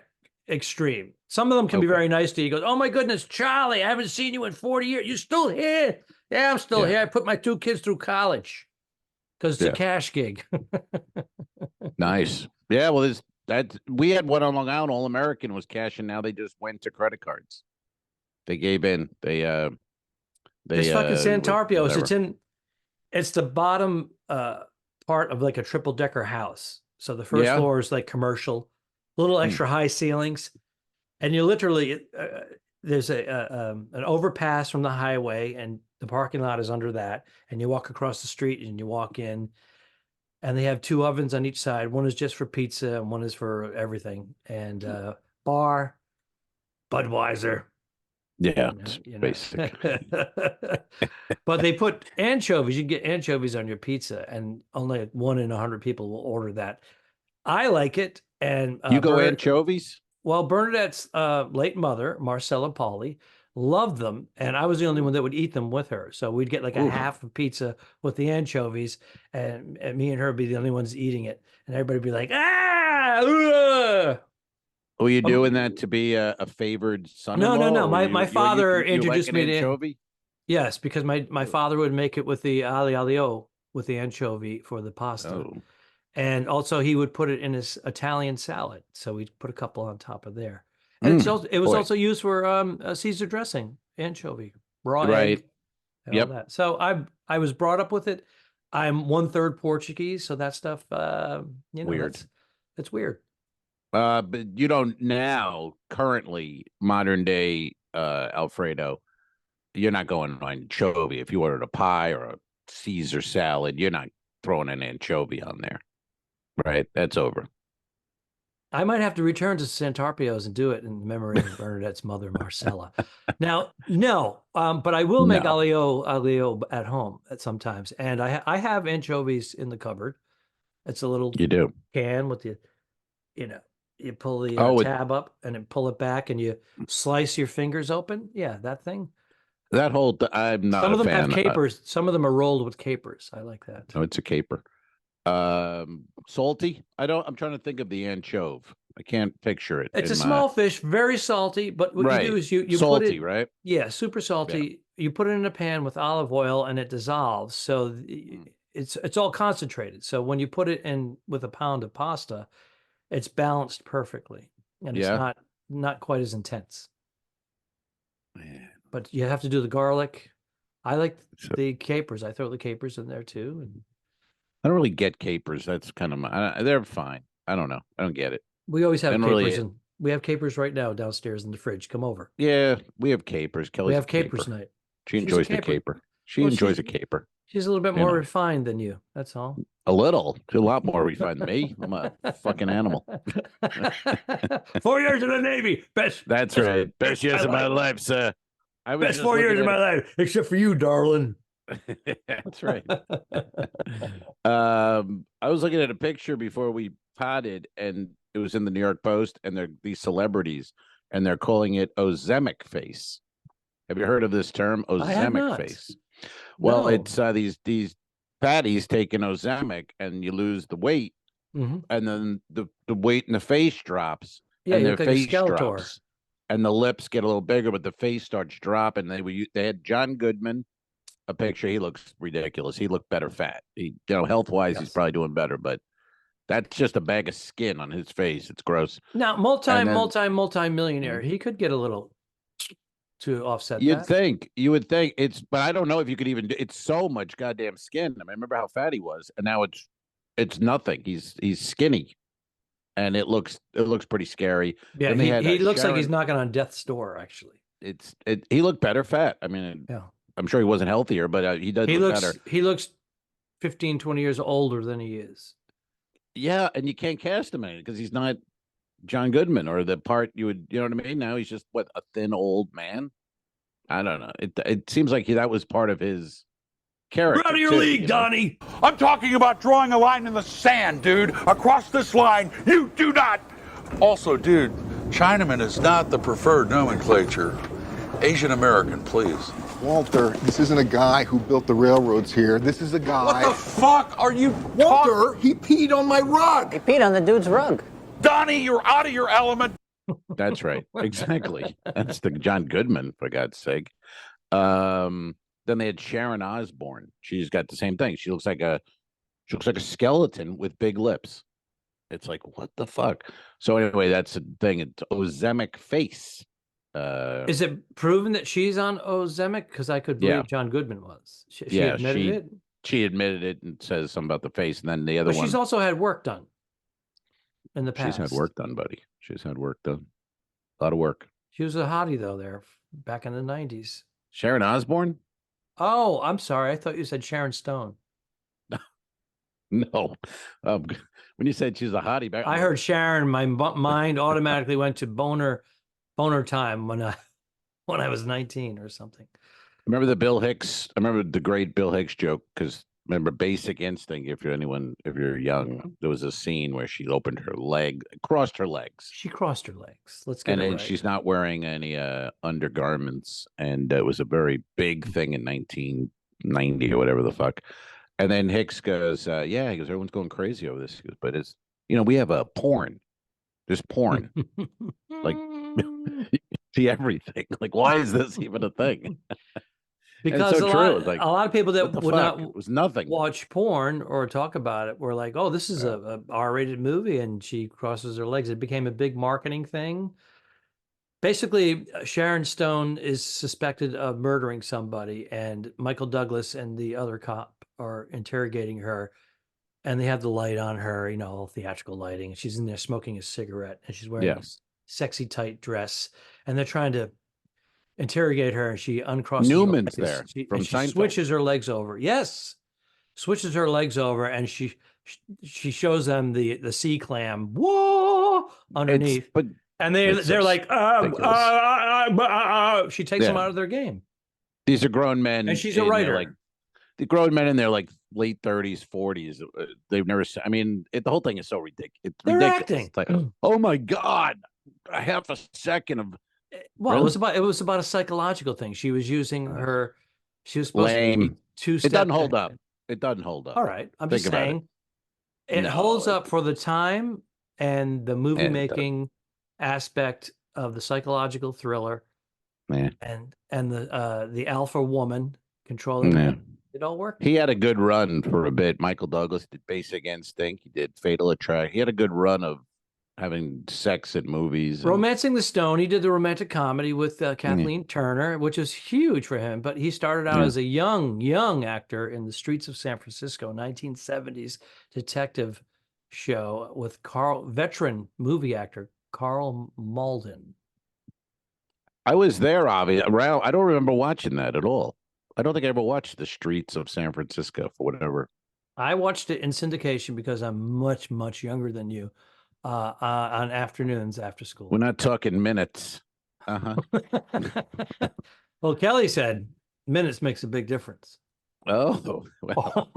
extreme. Some of them can be very nice to you. He goes, "Oh my goodness, Charlie, I haven't seen you in 40 years. You still here?" Yeah, I'm still here. I put my 2 kids through college because it's a cash gig. Nice. Yeah, well, we had one on Long Island. All American was cash, and now they just went to credit cards. They gave in. They This fucking Santarpios, whatever. it's the bottom part of like a triple decker house. So the first Yeah. floor is like commercial, little extra high ceilings, and you literally there's an overpass from the highway, and the parking lot is under that, and you walk across the street and you walk in, and they have two ovens on each side. One is just for pizza, and one is for everything, and bar, Budweiser. Yeah, You know, it's you know. basic. But they put anchovies. You can get anchovies on your pizza, and only 1 in 100 people will order that. I like it. And You go anchovies? well, Bernadette's late mother, Marcella Pauli, loved them, and I was the only one that would eat them with her. So we'd get like a Oof. half of pizza with the anchovies, and me and her would be the only ones eating it, and everybody would be like, "Ah!" Ugh! Were you doing that to be a favored son-in-law? No. Or My father you like introduced an me to anchovy? yes, because my father would make it with the aglio with the anchovy for the pasta. Oh, And also he would put it in his Italian salad. So we'd put a couple on top of there. And it was boy. also used for Caesar dressing, anchovy, raw Right. egg, and Yep. all that. So I was brought up with it. I'm 1/3 Portuguese, so that stuff Weird. it's weird. But you don't now, currently, modern day Alfredo, you're not going on anchovy. If you ordered a pie or a Caesar salad, you're not throwing an anchovy on there. Right? That's over. I might have to return to Santarpios and do it in memory of Bernadette's mother, Marcella. Now, no, but I will make No. aglio at home at sometimes, and I have anchovies in the cupboard. It's a little You do. can with the, you pull the Oh, tab up and then pull it back, and you slice your fingers open. Yeah, that thing. that whole I'm not Some a of them have fan. capers. Some of them are rolled with capers. I like that. No, it's a caper. Salty. I'm trying to think of the anchovy. I can't picture it. It's a small fish, very salty, but what you do is you salty, put it, right? yeah, super salty. You put it in a pan with olive oil and it dissolves. So it's all concentrated. So when you put it in with a pound of pasta, it's balanced perfectly. And it's not quite as intense. Man. But you have to do the garlic. I like the capers. I throw the capers in there too. And I don't really get capers. That's kind of they're fine. I don't know. I don't get it. we always have capers, really, and we have capers right now downstairs in the fridge. Come over. Yeah, we have capers. Kelly's We have a capers caper. night. She enjoys the caper. She Well, enjoys a caper. She's a little bit more refined than you. That's all. A little. She's a lot more refined than me. I'm a fucking animal. 4 years in the Navy. Best. That's right. Best years of my life, sir. Best 4 years of my life, except for you, darling. That's right. I was looking at a picture before we potted, and it was in the New York Post, and they're these celebrities, and they're calling it ozemic face. Have you heard of this term, ozemic face? Well, it's these fatties take an ozemic, and you lose the weight, and then the weight in the face drops, and their face drops, and the lips get a little bigger, but the face starts dropping. They had John Goodman. A picture, he looks ridiculous. He looked better fat. He, health wise, he's probably doing better, but that's just a bag of skin on his face. It's gross. Now, multi-millionaire. He could get a little to offset you would think but I don't know if you could even do it's so much goddamn skin. I mean, remember how fat he was, and now it's nothing. He's skinny, and it looks pretty scary. Yeah, he looks like he's knocking on death's door. Actually, he looked better fat. I mean, I'm sure he wasn't healthier, but he does look better. He looks 15, 20 years older than he is. Yeah, and you can't cast him in it because he's not John Goodman or the part you know what I mean? Now he's just a thin old man. I don't know. It seems like that was part of his character. We're out of your league, Donnie. I'm talking about drawing a line in the sand, dude. Across this line, you do not. Also, dude, Chinaman is not the preferred nomenclature. Asian American, please. Walter, this isn't a guy who built the railroads here. This is a guy. What the fuck are you Walter, he peed on my rug. He peed on the dude's rug. Donnie, you're out of your element. That's right. Exactly. That's the John Goodman, for God's sake. Then they had Sharon Osbourne. She's got the same thing. She looks like a skeleton with big lips. It's like, what the fuck? So anyway, that's the thing. It's ozemic face. Is it proven that she's on Ozempic? Because I could believe Yeah. John Goodman was. She Yeah, admitted it. she admitted it and says something about the face, and then the other But one. she's also had work done in the She's past. had work done, buddy. She's had work done. A lot of work. She was a hottie though there back in the 90s. Sharon Osbourne? Oh, I'm sorry. I thought you said Sharon Stone. No. When you said she's a hottie back, I heard Sharon. My mind automatically went to boner time when I was 19 or something. remember the Bill Hicks. I remember the great Bill Hicks joke because remember Basic Instinct. If you're young, there was a scene where she opened her leg, crossed her legs. She crossed her legs. Let's get And it then right. she's not wearing any undergarments, and it was a very big thing in 1990 or whatever the fuck. And then Hicks goes, "Yeah," he goes, "Everyone's going crazy over this." He goes, "But it's we have a porn. There's porn, like see everything. Like, why is this even a thing?" Because so a true. lot, It's like, a lot of people that what the would fuck? not It was nothing. watch porn or talk about it were like, "Oh, this is Yeah. a R-rated movie," and she crosses her legs. It became a big marketing thing. Basically, Sharon Stone is suspected of murdering somebody, and Michael Douglas and the other cop are interrogating her, and they have the light on her, all theatrical lighting, and she's in there smoking a cigarette, and she's wearing Yeah. this sexy tight dress, and they're trying to interrogate her, and she uncrosses her Newman's legs. there She, from and she Seinfeld. switches her legs over. Yes, switches her legs over, and she shows them the sea clam. Whoa, underneath. But And it's they're so like, she takes them Yeah. out of their game. these are grown men, And she's a in their, writer. like the grown men in their like late 30s, 40s. They've never. I mean, the whole thing is so ridiculous. It's They're ridiculous. acting. It's like, oh my god, a half a second of Well, Really? it was about a psychological thing. She was using her. She was supposed to lame. be two-step. It doesn't hold up. It doesn't hold up. All right, I'm Think just about saying it No, holds it- up for the time and the movie And, making aspect of the psychological thriller Yeah. and the alpha woman controlling Yeah. it. It all worked. He had a good run for a bit. Michael Douglas did Basic Instinct. He did Fatal Attraction. He had a good run of having sex in movies. and- Romancing the Stone. He did the romantic comedy with Kathleen Turner, which was huge for him. But he started out Yeah. as a young actor in the streets of San Francisco, 1970s detective show with veteran movie actor Carl Malden. I was there, obviously. Around. I don't remember watching that at all. I don't think I ever watched The Streets of San Francisco for whatever. I watched it in syndication because I'm much, much younger than you on afternoons after school. We're not talking minutes. Uh-huh. Well, Kelly said minutes makes a big difference. Oh, well,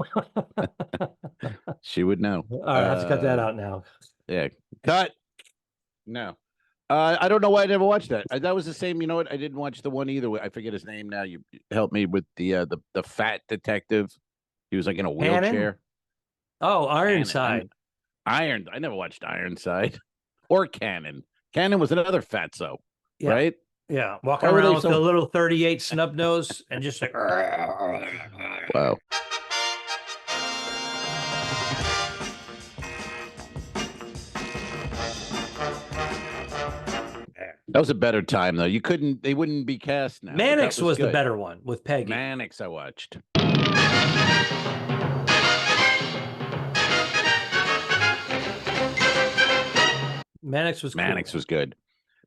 she would know. All right, I have to cut that out now. Yeah, cut. No. I don't know why I never watched that. That was the same. You know what? I didn't watch the one either. I forget his name now. You helped me with the fat detective. He was like in a Cannon? wheelchair. Oh, Ironside. Iron. I never watched Ironside or Cannon. Cannon was another fatso, Yeah. right? Yeah, walking Why were they around with so- the little 38 snub nose and just like. Wow. That was a better time though. They wouldn't be cast now. but that Mannix was the good. better one with Peggy. Mannix I watched. Mannix was cool. Mannix was good.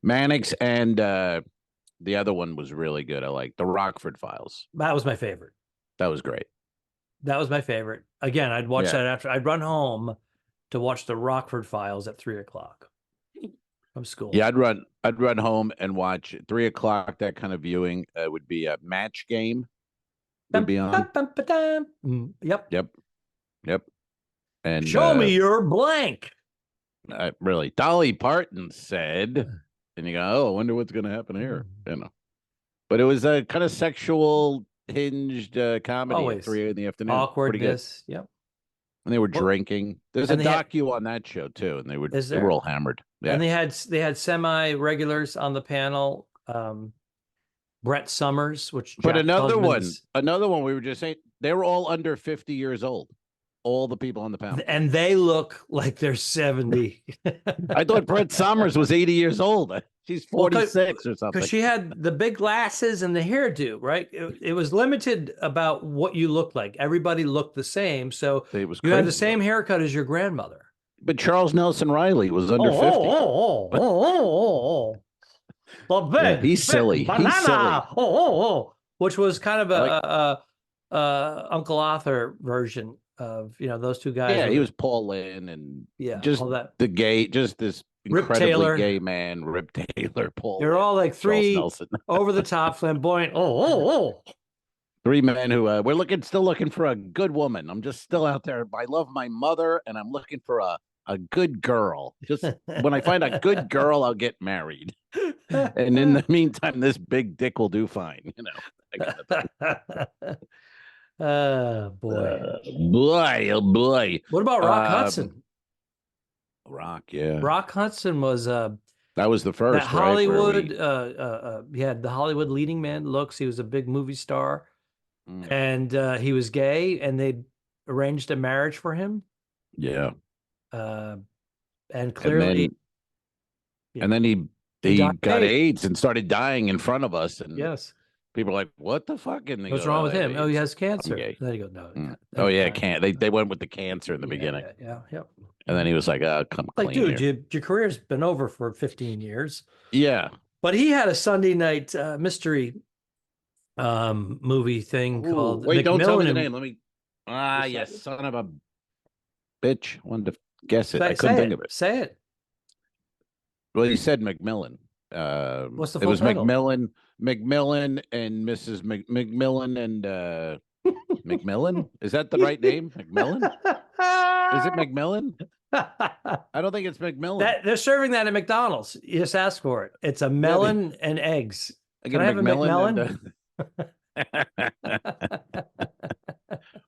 Mannix and the other one was really good. I like the Rockford Files. That was my favorite. That was great. That was my favorite. Again, I'd watch Yeah. that after I'd run home to watch the Rockford Files at 3:00 from school. Yeah, I'd run home and watch at 3:00. That kind of viewing would be a Match Game. Would be on. Yep. Yep. And Show me your blank. really, Dolly Parton said, and you go, oh, I wonder what's going to happen here. But it was a kind of sexual hinged comedy Always. at 3 in the afternoon. Pretty good. Awkwardness. Yep. And they were Well, drinking. There's a and they had- docu on that show too, and they were Is they were there? all hammered. Yeah. And they had semi-regulars on the panel. Brett Summers, which But Jack another Klugman's- one we were just saying, they were all under 50 years old. All the people on the panel. and they look like they're 70. I thought Brett Summers was 80 years old. She's Well, 46 or something. because she had the big glasses and the hairdo, right? It was limited about what you looked like. Everybody looked the same, so It was you had the crazy. same haircut as your grandmother. But Charles Nelson Riley was under 50. The Yeah, big, he's silly. banana. He's silly. Which was kind of I like- a Uncle Arthur version of those two guys. Yeah, he was Paul Lynn and just all that. just this Rip incredibly Taylor. gay man, Rip Taylor, Paul. They're all like Charles three Nelson. over the top, flamboyant. Three men who we're still looking for a good woman. I'm just still out there. I love my mother, and I'm looking for a good girl. Just when I find a good girl, I'll get married. And in the meantime, this big dick will do fine. Oh boy. Boy, oh boy. What about Rock Hudson? Rock, yeah. Rock Hudson was that was the first, that Hollywood. right? He had the Hollywood leading man looks. He was a big movie star, and he was gay, and they arranged a marriage for him. Yeah. And clearly, and then he got AIDS and started dying in front of us. And yes, people are like, "What the fuck?" And what's wrong with him? Oh, he has cancer. Then you go, no. Oh yeah, they went with the cancer in the beginning. Yeah. And then he was like, "Oh, come like, clean dude, here." your career's been over for 15 years. Yeah, but he had a Sunday night mystery movie thing called. Wait, don't tell me the and- name. Let me. Yes, son of a bitch. Wanted to guess it. Say, I couldn't think of it. Say it. Well, you said Macmillan. What's the It full was title? Macmillan and Mrs. Macmillan and Macmillan. Is that the right name? Macmillan? Is it Macmillan? I don't think it's Macmillan. They're serving that at McDonald's. You just ask for it. It's a melon and eggs. Can I have a McMillan?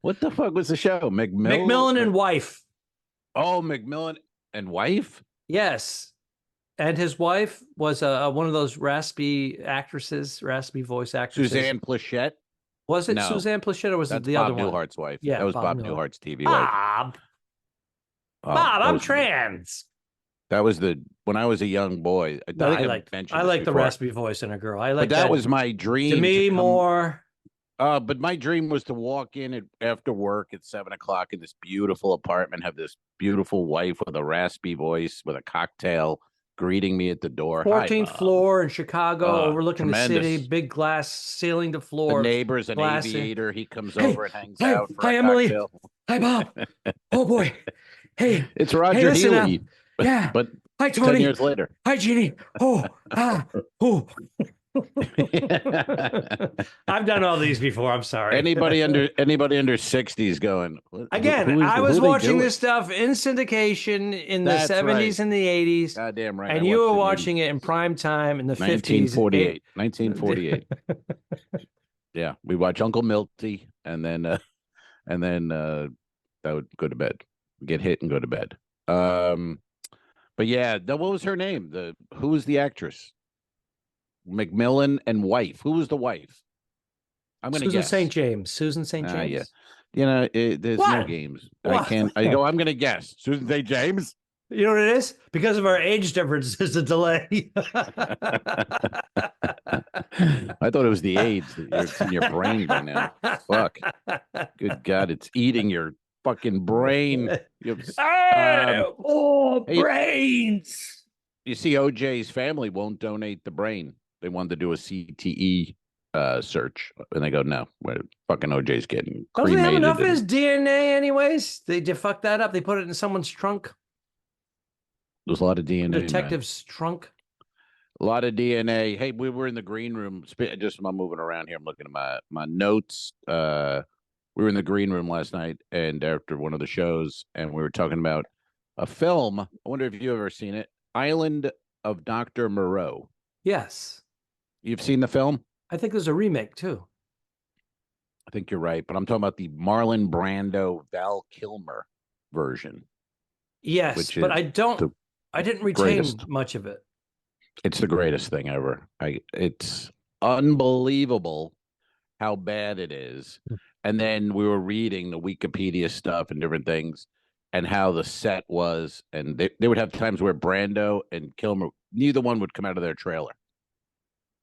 What the fuck was the show? Macmillan and wife. Oh, Macmillan and wife? Yes. And his wife was one of those raspy voice actresses. Suzanne Plachette? Was it No. Suzanne Plachette or was That's it the Bob other one? Newhart's wife. Yeah, that was Bob Newhart. Newhart's TV wife. Bob, I'm was, trans. That was when I was a young boy. I like the raspy voice in a girl. I like but that was my dream. Demi Moore. But my dream was to walk in after work at 7:00 in this beautiful apartment, have this beautiful wife with a raspy voice with a cocktail greeting me at the door. 14th floor in Chicago, overlooking tremendous. the city, big glass ceiling to floor. The neighbor's an glass aviator. He comes over and hangs hi, out for hi, a Emily. cocktail. Hi, Bob. Oh, boy. Hey. It's Roger listen, Healy. Yeah. But hi, 10 Tony. years later. Hi, Jeannie. Oh. I've done all these before. I'm sorry. Anybody under 60 is going. Again, I was watching this stuff in syndication in the 70s right. and the 80s. Goddamn right. And you were watching it in prime time in the 50s. 1948. Yeah, we watch Uncle Milty, and then that would go to bed, get hit, and go to bed. But yeah, what was her name? Who was the actress? Macmillan and wife. Who was the wife? I'm going to guess. Susan St. James. Yeah. There's no games. What? I'm going to guess. Susan St. James? You know what it is? Because of our age difference, there's a delay. I thought it was the AIDS. It's in your brain by now. Fuck. Good God, it's eating your fucking brain. Brains. You see, OJ's family won't donate the brain. They wanted to do a CTE search, and they go, "No, fucking OJ's getting cremated." Don't they have enough of his DNA, anyways? They fucked that up. They put it in someone's trunk. There's a lot of DNA. Detective's trunk. A lot of DNA. Hey, we were in the green room. I'm moving around here. I'm looking at my notes. We were in the green room last night, and after one of the shows, and we were talking about a film. I wonder if you've ever seen it, Island of Dr. Moreau. Yes. You've seen the film? I think there's a remake too. I think you're right, but I'm talking about the Marlon Brando, Val Kilmer version. Yes, but I didn't retain greatest. much of it. It's the greatest thing ever. It's unbelievable how bad it is. And then we were reading the Wikipedia stuff and different things and how the set was. And they would have times where Brando and Kilmer neither one would come out of their trailer.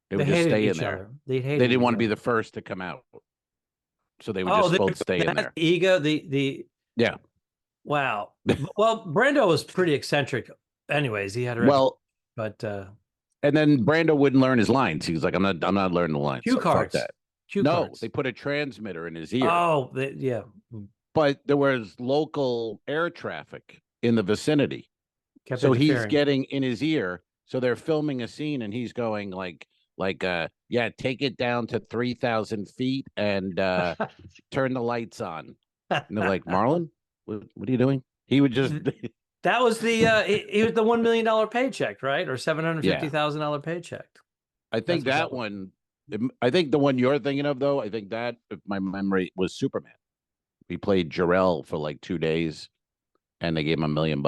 They would just hated stay in each there. other. They hated They didn't each want to be other. the first to come out, so they would Oh, just both stay in there. The ego, the Yeah. wow. Well, Brando was pretty eccentric. Anyways, he had a Well, but and then Brando wouldn't learn his lines. He was like, I'm not learning the lines. cue So cards. fuck that. Cue No, cards. they put a transmitter in his ear. Oh, yeah. But there was local air traffic in the vicinity. Kept So he's interfering. getting in his ear. So they're filming a scene and he's going like, yeah, take it down to 3,000 feet and turn the lights on. And they're like, Marlon, what are you doing? He would just. That was the he was the $1 million paycheck, right? Or $750,000 paycheck. I think that one. I think the one you're thinking of, though. I think that, if my memory was Superman. He played Jor-El for like 2 days, and they gave him $1 million.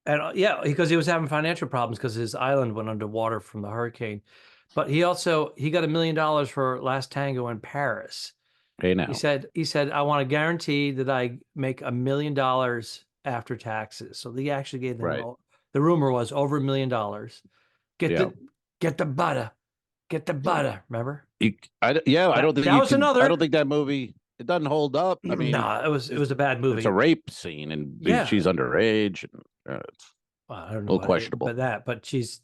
And yeah, because he was having financial problems because his island went underwater from the hurricane. But he got $1 million for Last Tango in Paris. Hey, now He said, I want to guarantee that I make $1 million after taxes. So they actually gave them the rumor was over $1 million. Get the butter. Remember? I don't think that was another. I don't think that movie. It doesn't hold up. I mean, no, it was a bad movie. It's a rape scene, and she's underage. And, it's I don't know a little questionable. But he's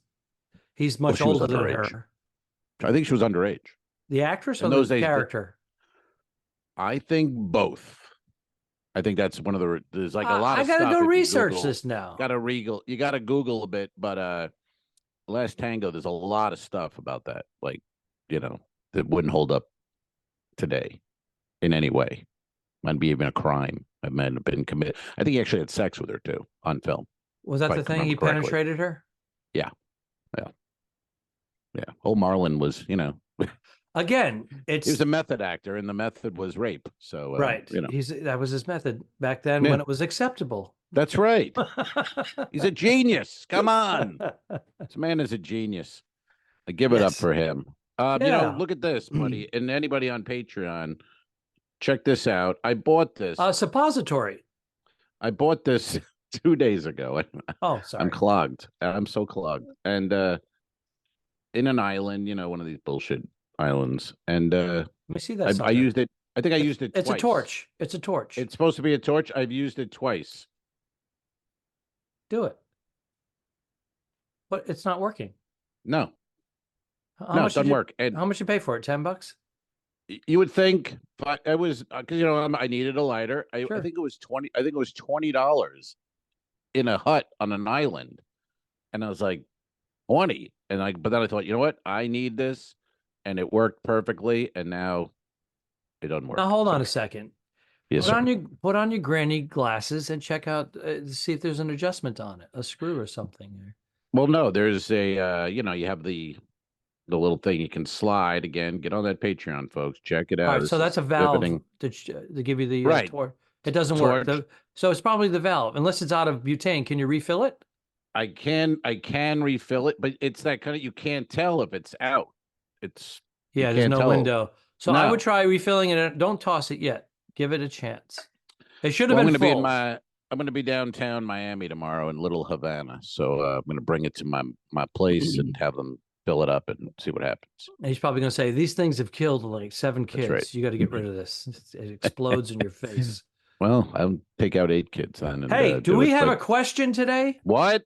much older than her. I think she was underage. The actress or the character? I think both. I think that's one of the. There's like a lot of. I gotta stuff go research this now. You gotta Google a bit, but Last Tango. There's a lot of stuff about that, like that wouldn't hold up today in any way. Might be even a crime. It might have been committed. I think he actually had sex with her too on film. Was that the thing? He penetrated her? Yeah. Old Marlon was, Again, he was a method actor, and the method was rape. So right, that was his method back then when it was acceptable. That's right. He's a genius. Come on, this man is a genius. I give it up for him. Look at this, buddy, and anybody on Patreon, check this out. I bought this suppository. I bought this 2 days ago. Oh, sorry. I'm clogged. I'm so clogged. And in an island, one of these bullshit islands. And let me see that. I used it. I think I used it It's twice. a torch. It's a torch. It's supposed to be a torch. I've used it twice. Do it. But it's not working. No. It doesn't work. And how much you pay for it? $10? You would think, but it was because I needed a lighter. I think it was $20. I think it was $20 in a hut on an island, and I was like, 20. And but then I thought, you know what? I need this, and it worked perfectly. And now it doesn't work. Now hold on a second. Yes, put on your granny glasses and check out see if there's an adjustment on it, a screw or something. Well, no, there's a you have the little thing you can slide. Again, get on that Patreon, folks. Check it out. All right, so that's a valve to give you the torch. It doesn't work. So it's probably the valve, unless it's out of butane. Can you refill it? I can refill it, but it's that kind of, you can't tell if it's out. There's no window. So I would try refilling it. Don't toss it yet. Give it a chance. It should have been full. I'm going to be downtown Miami tomorrow in Little Havana, so I'm going to bring it to my place and have them fill it up and see what happens. And he's probably going to say, these things have killed like 7 kids. Right. You got to get rid of this. It explodes in your face. Well, I'll take out 8 kids then. And, hey, do we have a question today? What?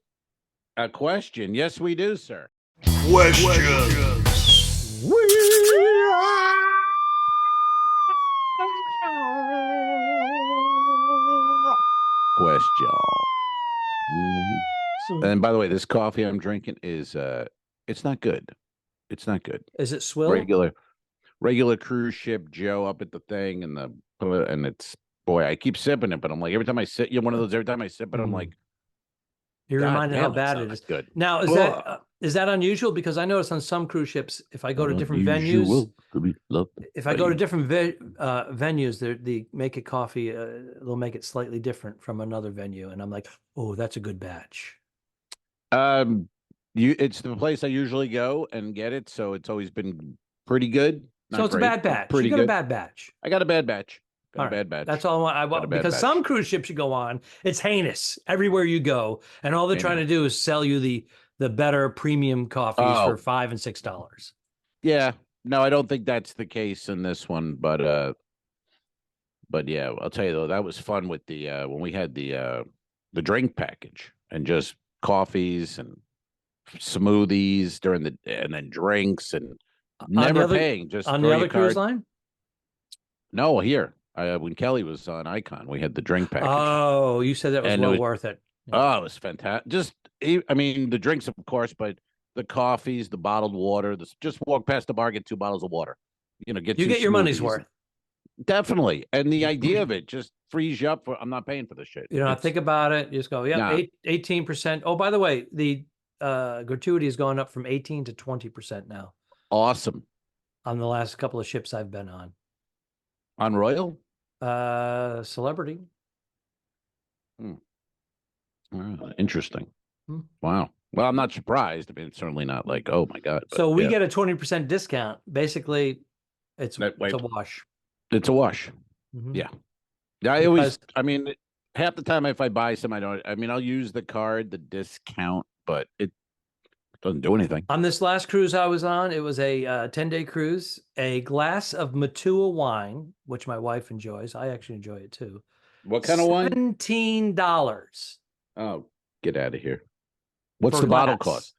A question? Yes, we do, sir. Question. Question. And by the way, this coffee I'm drinking is it's not good. It's not good. Is it swill? Regular cruise ship Joe up at the thing, and it's, boy, I keep sipping it, but I'm like, every time I sip, one of those, every time I sip it, I'm like, you're reminded how bad it is. Good. Now, is that unusual? Because I notice on some cruise ships, if I go to different venues, if I go to different venues, they make it coffee. They'll make it slightly different from another venue, and I'm like, oh, that's a good batch. It's the place I usually go and get it, so it's always been pretty good. So it's a bad batch. You got a bad batch. I got a bad batch. Bad batch. That's all I want. Because some cruise ships you go on, it's heinous everywhere you go, and all they're trying to do is sell you the better premium coffees for $5 and $6. Yeah. No, I don't think that's the case in this one, but yeah, I'll tell you though, that was fun with the when we had the drink package and just coffees and smoothies during the and then drinks and never paying, just on throw the your other cruise card. line. No, here when Kelly was on Icon, we had the drink package. Oh, you said that was And well worth it. Yeah. Oh, it was fantastic. Just, I mean, the drinks, of course, but the coffees, the bottled water. Just walk past the bar, get 2 bottles of water. You know, You get your money's worth. Definitely, and the idea of it just frees you up for. I'm not paying for this shit. You know, think about it. You just go, yeah, 18%. Oh, by the way, the gratuity has gone up from 18 to 20% now. Awesome. On the last couple of ships I've been on. On Royal? Celebrity. Interesting. Wow. Well, I'm not surprised. I mean, it's certainly not like, oh my God. So we get a 20% discount. Basically, it's a wash. It's a wash. Yeah. Yeah. I mean, half the time if I buy some, I'll use the card, the discount, but it doesn't do anything. On this last cruise I was on, it was a 10-day cruise, a glass of Matua wine, which my wife enjoys. I actually enjoy it too. What kind of wine? $17. Oh, get out of here. What's the bottle cost?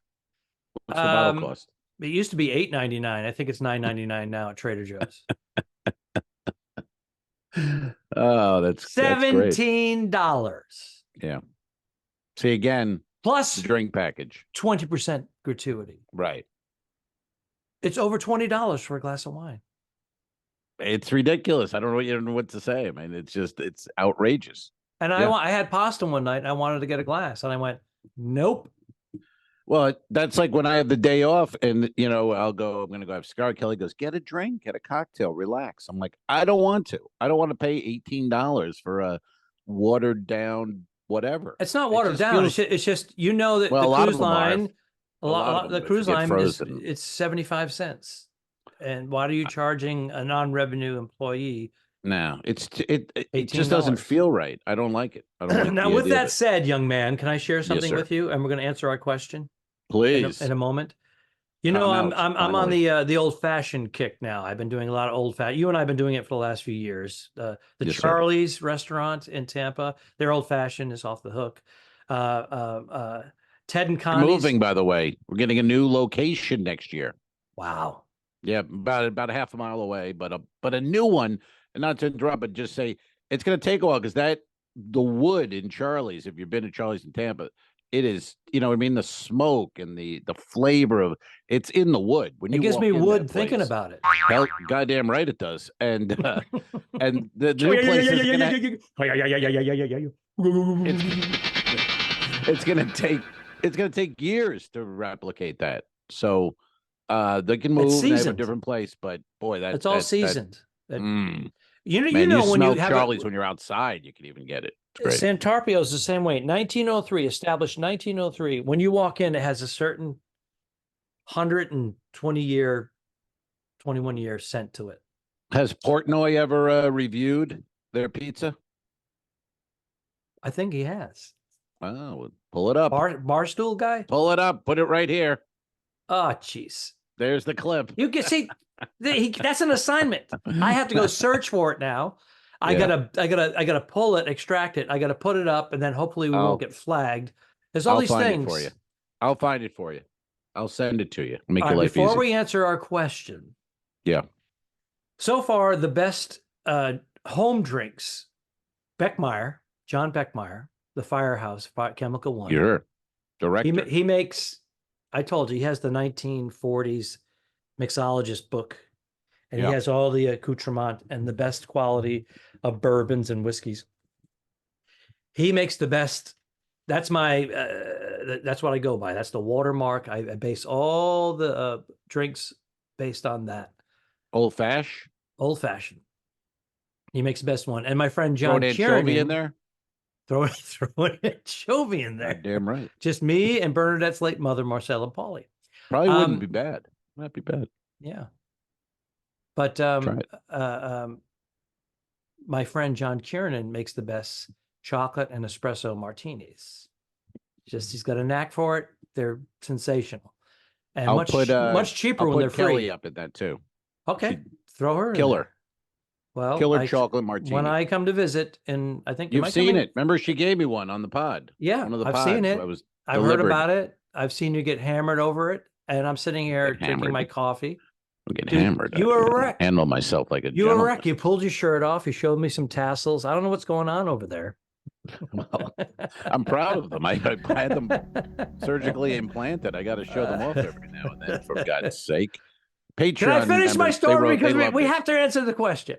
What's the bottle cost? It used to be $8.99. I think it's $9.99 now at Trader Joe's. Oh, that's $17. Yeah. See, again, plus the drink package, 20% gratuity. Right. It's over $20 for a glass of wine. It's ridiculous. I don't know what to say. I mean, it's outrageous. And I had pasta one night and I wanted to get a glass and I went, nope. Well, that's like when I have the day off and, I'm going to go have a cigar. Kelly goes, get a drink, get a cocktail, relax. I'm like, I don't want to. I don't want to pay $18 for a watered down whatever. It's not watered down. It's just, that the cruise line, the cruise line it's 75 cents. And why are you charging a non-revenue employee? No, it just doesn't feel right. I don't like it. I don't like now, with that said, young man, can I share something with you? And we're going to answer our question. Please. In a moment. I'm on the old-fashioned kick now. I've been doing a lot of old-fashioned. You and I have been doing it for the last few years. The Charlie's restaurant in Tampa, their old-fashioned is off the hook. Ted and Connie's. Moving, by the way. We're getting a new location next year. Wow. Yeah, about a half a mile away, but a new one. And not to interrupt, but just say it's going to take a while because the wood in Charlie's, if you've been to Charlie's in Tampa, it is, the smoke and the flavor of it's in the wood. When it gives me wood thinking about it. Hell, goddamn right it does. And and the new place is it's gonna take years to replicate that. So they can move and have a different place, but boy, it's all seasoned. You smell Charlie's when you're outside, you can even get it. Santarpio is the same way. 1903, established 1903. When you walk in, it has a certain 120-year, 21-year scent to it. Has Portnoy ever reviewed their pizza? I think he has. Oh, well, pull it up. Barstool guy? Pull it up. Put it right here. Oh, jeez. There's the clip. You can see that's an assignment. I have to go search for it now. I gotta pull it, extract it. I gotta put it up, and then hopefully we won't get flagged. There's all these things. For you. I'll find it for you. I'll send it to you. Make your life easy. Before we answer our question, so far the best home drinks. John Beckmeyer, the Firehouse Chemical One. You're director. He makes. I told you he has the 1940s mixologist book, and he has all the accoutrement and the best quality of bourbons and whiskeys. He makes the best. That's my. That's what I go by. That's the watermark. I base all the drinks based on that. Old fashioned. He makes the best one. And my friend John Kieran in there. Throw an anchovy in there. Damn right. Just me and Bernadette's late mother, Marcella Pauly. Probably wouldn't be bad. Not be bad. Yeah. But my friend John Kieran makes the best chocolate and espresso martinis. He's got a knack for it. they're sensational and I'll much put much cheaper I'll when put they're Kelly free. up at that too. Okay, She'd throw her in kill there. her. Well, Killer chocolate martini. when I come to visit, and I think You've seen it. Remember, she gave me one on the pod. Yeah, One of the I've pods. seen it. I was I've heard about it. I've seen you get hammered over it, and I'm sitting here drinking my coffee. I get Dude, hammered. You were a wreck. Handle myself like a You were a gentleman. wreck. You pulled your shirt off. You showed me some tassels. I don't know what's going on over there. Well, I'm proud of them. I had them surgically implanted. I got to show them off every now and then, for God's sake. Patreon. Can I finish my members, story? Because we it. have to answer the question.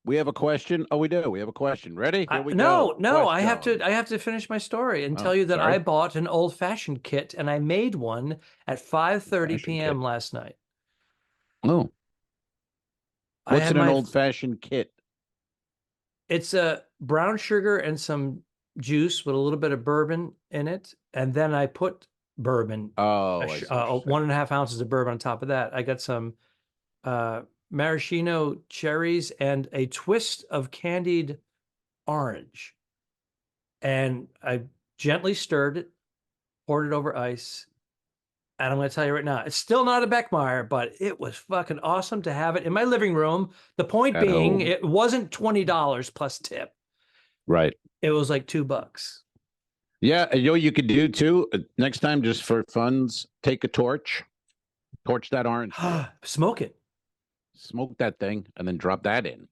We have a question. Oh, we do. We have a question. Ready? Here we go. go. No, I have to finish my story and tell you that I bought an old-fashioned kit and I made one at 5:30 p.m. last night. Oh. What's in an old-fashioned kit? It's a brown sugar and some juice with a little bit of bourbon in it, and then I put bourbon. 1.5 ounces of bourbon on top of that. I got some maraschino cherries and a twist of candied orange, and I gently stirred it, poured it over ice, and I'm going to tell you right now, it's still not a Beckmeyer, but it was fucking awesome to have it in my living room. The point being, it wasn't $20 plus tip. Right. It was like $2. Yeah, you know what you could do too? Next time, just for funds, take a torch that orange. Smoke it. Smoke that thing and then drop that in.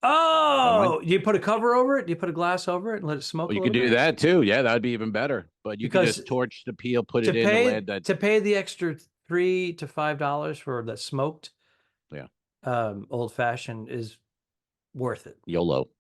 Oh, you put a cover over it? Do you put a glass over it and let it smoke? Well, you could do that too. Yeah, that'd be even better. But you could just torch the peel, put it in the lid. To pay the extra $3 to $5 for the smoked, old fashioned is worth it. YOLO,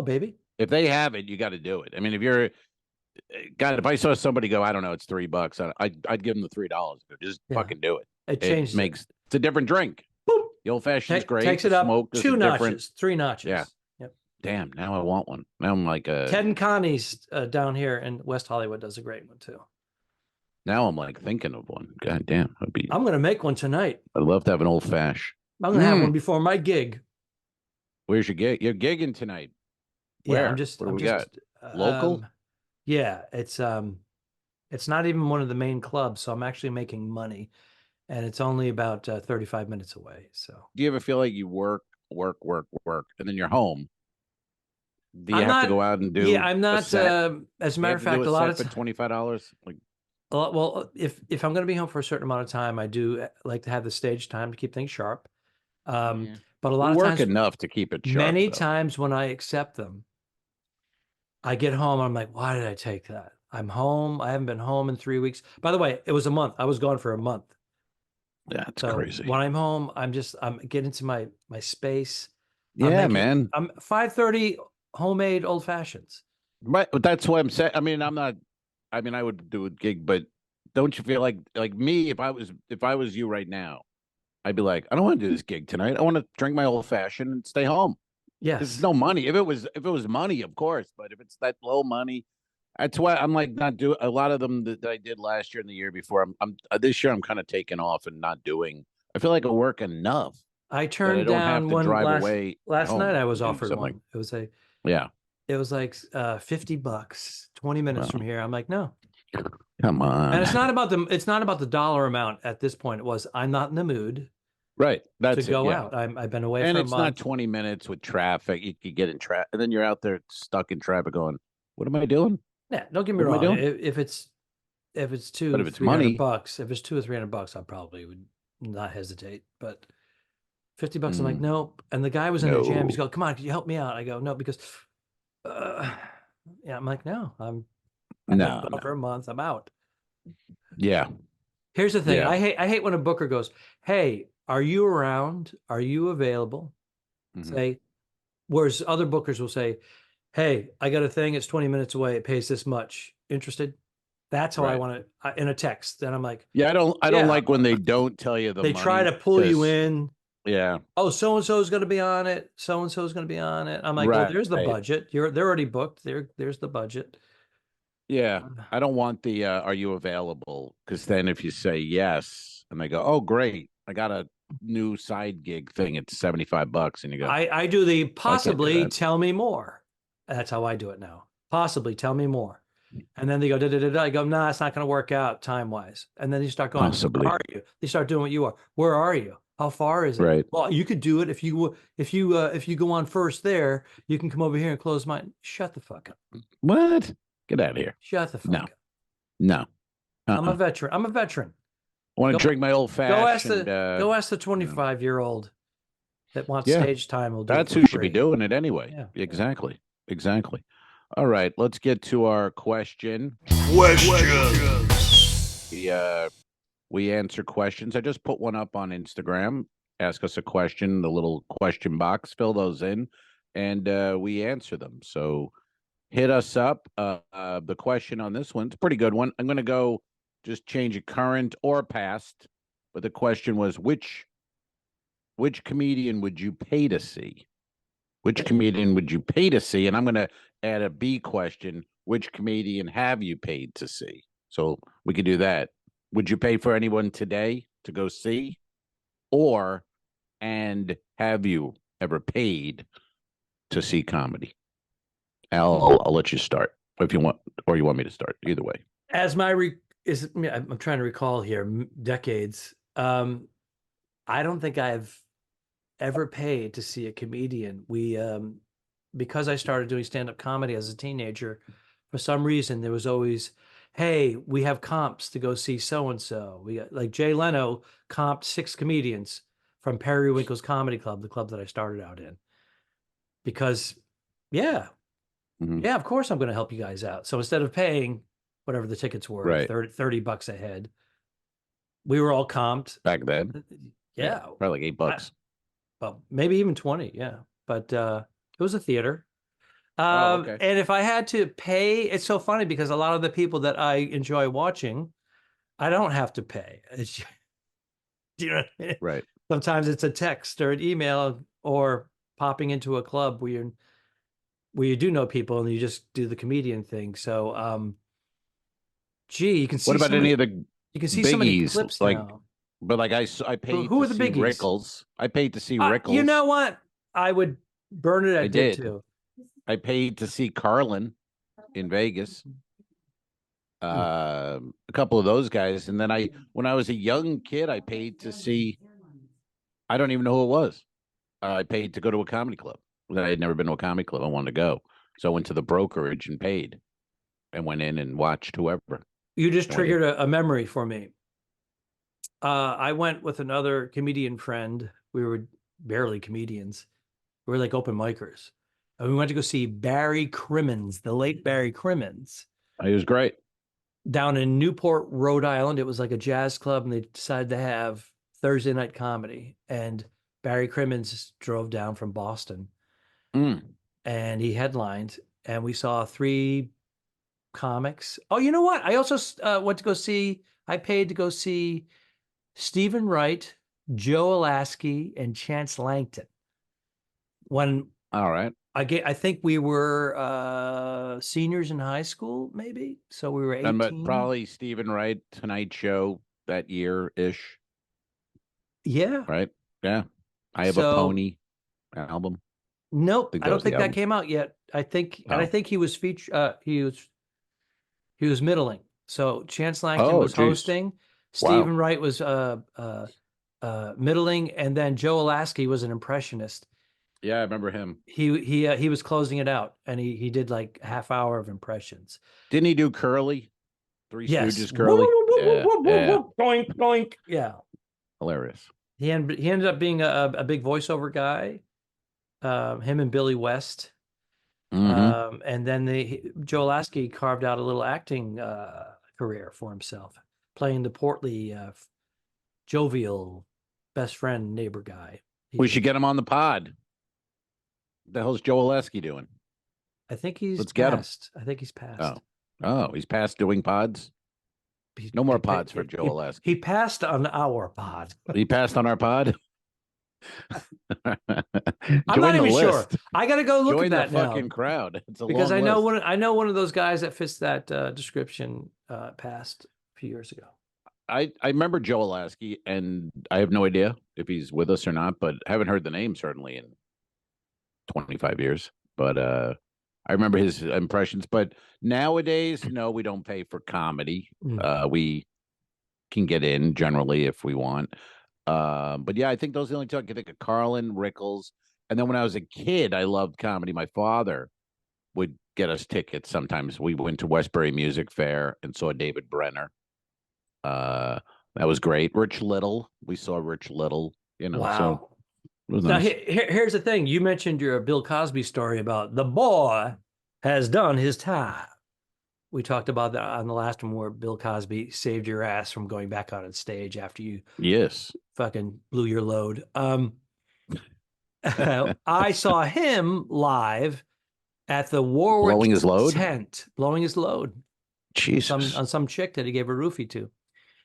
baby. If they have it, you got to do it. I mean, if I saw somebody go, I don't know, it's $3, I'd give them the $3. Just fucking do it. It's a different drink. Boop. The old fashioned is great. Takes it up Smoke 2 notches, 3 notches. Yeah. Yep. Damn. Now I want one. Now I'm like Ted and Connie's down here in West Hollywood does a great one too. Now I'm like thinking of one. God damn. I'm going to make one tonight. I'd love to have an old fashioned. I'm going to have one before my gig. Where's your gig? You're gigging tonight. Where? Yeah, I'm just local. Yeah, it's not even one of the main clubs, so I'm actually making money, and it's only about 35 minutes away. So, do you ever feel like you work, and then you're home? Do you have to go out and do? Yeah, I'm not. As a matter of fact, a lot of for $25. Like, well, if I'm going to be home for a certain amount of time, I do like to have the stage time to keep things sharp. But a lot of times, work enough to keep it sharp. Many times when I accept them, I get home and I'm like, why did I take that? I'm home. I haven't been home in 3 weeks. By the way, it was a month. I was gone for a month. Yeah, it's crazy. When I'm home, I'm getting to my space. Yeah, man. I'm 5:30 homemade old fashions. Right. That's what I'm saying. I mean, I would do a gig, but don't you feel like me, if I was you right now, I'd be like, I don't want to do this gig tonight. I want to drink my old fashioned and stay home. Yes. There's no money. If it was money, of course, but if it's that low money, that's why I'm like not doing a lot of them that I did last year and the year before. I'm this year I'm kind of taking off and not doing. I feel like I work enough. I turned down one last night. I was offered one. It was It was like $50, 20 minutes from here. I'm like, no. Come on. And it's not about the dollar amount at this point. It was I'm not in the mood. Right. That's to go out. I've been away for a month. And it's not 20 minutes with traffic. You get in traffic, and then you're out there stuck in traffic going, what am I doing? Yeah, don't get me wrong. If it's $200 or $300, if it's $200 or $300, I probably would not hesitate. But $50, I'm like, nope. And the guy was in the jam. He's going, come on, can you help me out? I go, no, because I'm like, no, I've been gone for a month. I'm out. Yeah. Here's the thing. I hate when a booker goes, hey, are you around? Are you available? Say, whereas other bookers will say, hey, I got a thing. It's 20 minutes away. It pays this much. Interested? That's how I want it in a text. And I'm like, I don't like when they don't tell you they try to pull you in. Yeah. Oh, so-and-so is going to be on it. So-and-so is going to be on it. I'm like, well, there's the budget. They're already booked. There's the budget. Yeah. I don't want the, are you available? Because then if you say yes and they go, oh, great. I got a new side gig thing. It's $75. And you go, I do the possibly tell me more. That's how I do it now. Possibly tell me more. And then they go, da, da, da, da. I go, nah, it's not going to work out time wise. And then you start going, Possibly. where are you? They start doing what you are. Where are you? How far is it? Right. Well, you could do it if you go on first there, you can come over here and close mine. Shut the fuck up. What? Get out of here. Shut the fuck No. up. No. I'm a veteran. I'm a veteran. I want to drink my old fashioned. Go ask the 25-year-old that wants Yeah. stage time. Will do That's it for who should be free. doing it anyway. Yeah. Exactly. Exactly. All right, let's get to our question. We answer questions. I just put one up on Instagram. Ask us a question, the little question box, fill those in, and we answer them. So hit us up. The question on this one's a pretty good one. I'm going to go just change it current or past, but the question was which comedian would you pay to see? Which comedian would you pay to see? And I'm going to add a B question. Which comedian have you paid to see? So we could do that. Would you pay for anyone today to go see? And have you ever paid to see comedy? I'll let you start if you want, or you want me to start. Either way. As I'm trying to recall here, decades. I don't think I've ever paid to see a comedian. We because I started doing stand-up comedy as a teenager, for some reason there was always, hey, we have comps to go see so and so. We got, like, Jay Leno comped 6 comedians from Periwinkle's Comedy Club, the club that I started out in. Because yeah, of course I'm going to help you guys out. So instead of paying whatever the tickets were, right, $30 a head, we were all comped back then. Yeah, probably like $8. Well, maybe even 20. Yeah, but it was a theater. Okay. And if I had to pay, it's so funny because a lot of the people that I enjoy watching, I don't have to pay. It's, do you know what I mean? Right. Sometimes it's a text or an email or popping into a club where you do know people and you just do the comedian thing. So, you can see. What about any of the you can see so many biggies, clips like, now. but like I paid Who to are the see biggies? Rickles. I paid to see Rickles. You know what? I would burn it. I did too. I paid to see Carlin in Vegas. A couple of those guys, and then when I was a young kid, I paid to see. I don't even know who it was. I paid to go to a comedy club. I had never been to a comedy club. I wanted to go, so I went to the brokerage and paid, and went in and watched whoever. You just triggered a memory for me. I went with another comedian friend. We were barely comedians. We were like open micers. And we went to go see Barry Crimmins, the late Barry Crimmins. He was great. Down in Newport, Rhode Island. It was like a jazz club, and they decided to have Thursday night comedy. And Barry Crimmins drove down from Boston. And he headlined, and we saw 3 comics. Oh, you know what? I also I paid to go see Stephen Wright, Joe Alasky, and Chance Langton. All right. I think we were seniors in high school, maybe. So we were 18. But probably Stephen Wright, Tonight Show that year-ish. Yeah. Right? Yeah. I Have a Pony album. Nope. I don't think that came out yet. I think, and I think he was he was middling. So Chance Langton was hosting. Stephen Wright was middling, and then Joe Alasky was an impressionist. Yeah, I remember him. He was closing it out, and he did like a half hour of impressions. Didn't he do Curly? Three Yes. Stooges Curly. Doink, doink. Yeah. Hilarious. He ended up being a big voiceover guy. Him and Billy West. And then Joe Lasky carved out a little acting career for himself, playing the portly, jovial, best friend, neighbor guy. We should get him on the pod. What the hell's Joe Lasky doing? I think he's Let's get him. I think he's passed. Oh, he's past doing pods? No more pods for Joe Lasky. He passed on our pod. He passed on our pod? I'm not even sure. I got to go look Join at that the now. fucking crowd. It's a because long list. I know one of those guys that fits that description passed a few years ago. I remember Joe Lasky, and I have no idea if he's with us or not, but I haven't heard the name certainly in 25 years. But I I remember his impressions. But nowadays, no, we don't pay for comedy. We can get in generally if we want. But yeah, I think those are the only two I can think of. Carlin, Rickles, and then when I was a kid, I loved comedy. My father would get us tickets. Sometimes we went to Westbury Music Fair and saw David Brenner. That was great. Rich Little, we saw Rich Little. You know, so Wow. it was Now, nice. here's the thing. You mentioned your Bill Cosby story about the boy has done his time. We talked about that on the last one where Bill Cosby saved your ass from going back on stage after you Yes. fucking blew your load. I saw him live at the Warwick Blowing his load? tent, blowing his load Jesus. on some chick that he gave a roofie to.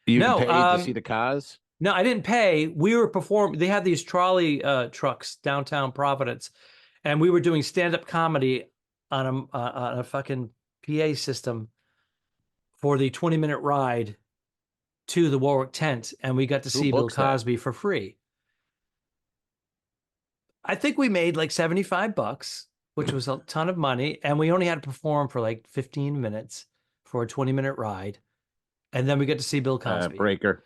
You No, paid to see the cause? No, I didn't pay. We were performing. They had these trolley trucks downtown Providence, and we were doing stand-up comedy on a fucking PA system for the 20-minute ride to the Warwick tent, and we got to see Bill books that? Cosby for free. I think we made like $75, which was a ton of money, and we only had to perform for like 15 minutes for a 20-minute ride, and then we got to see Bill Cosby. Breaker.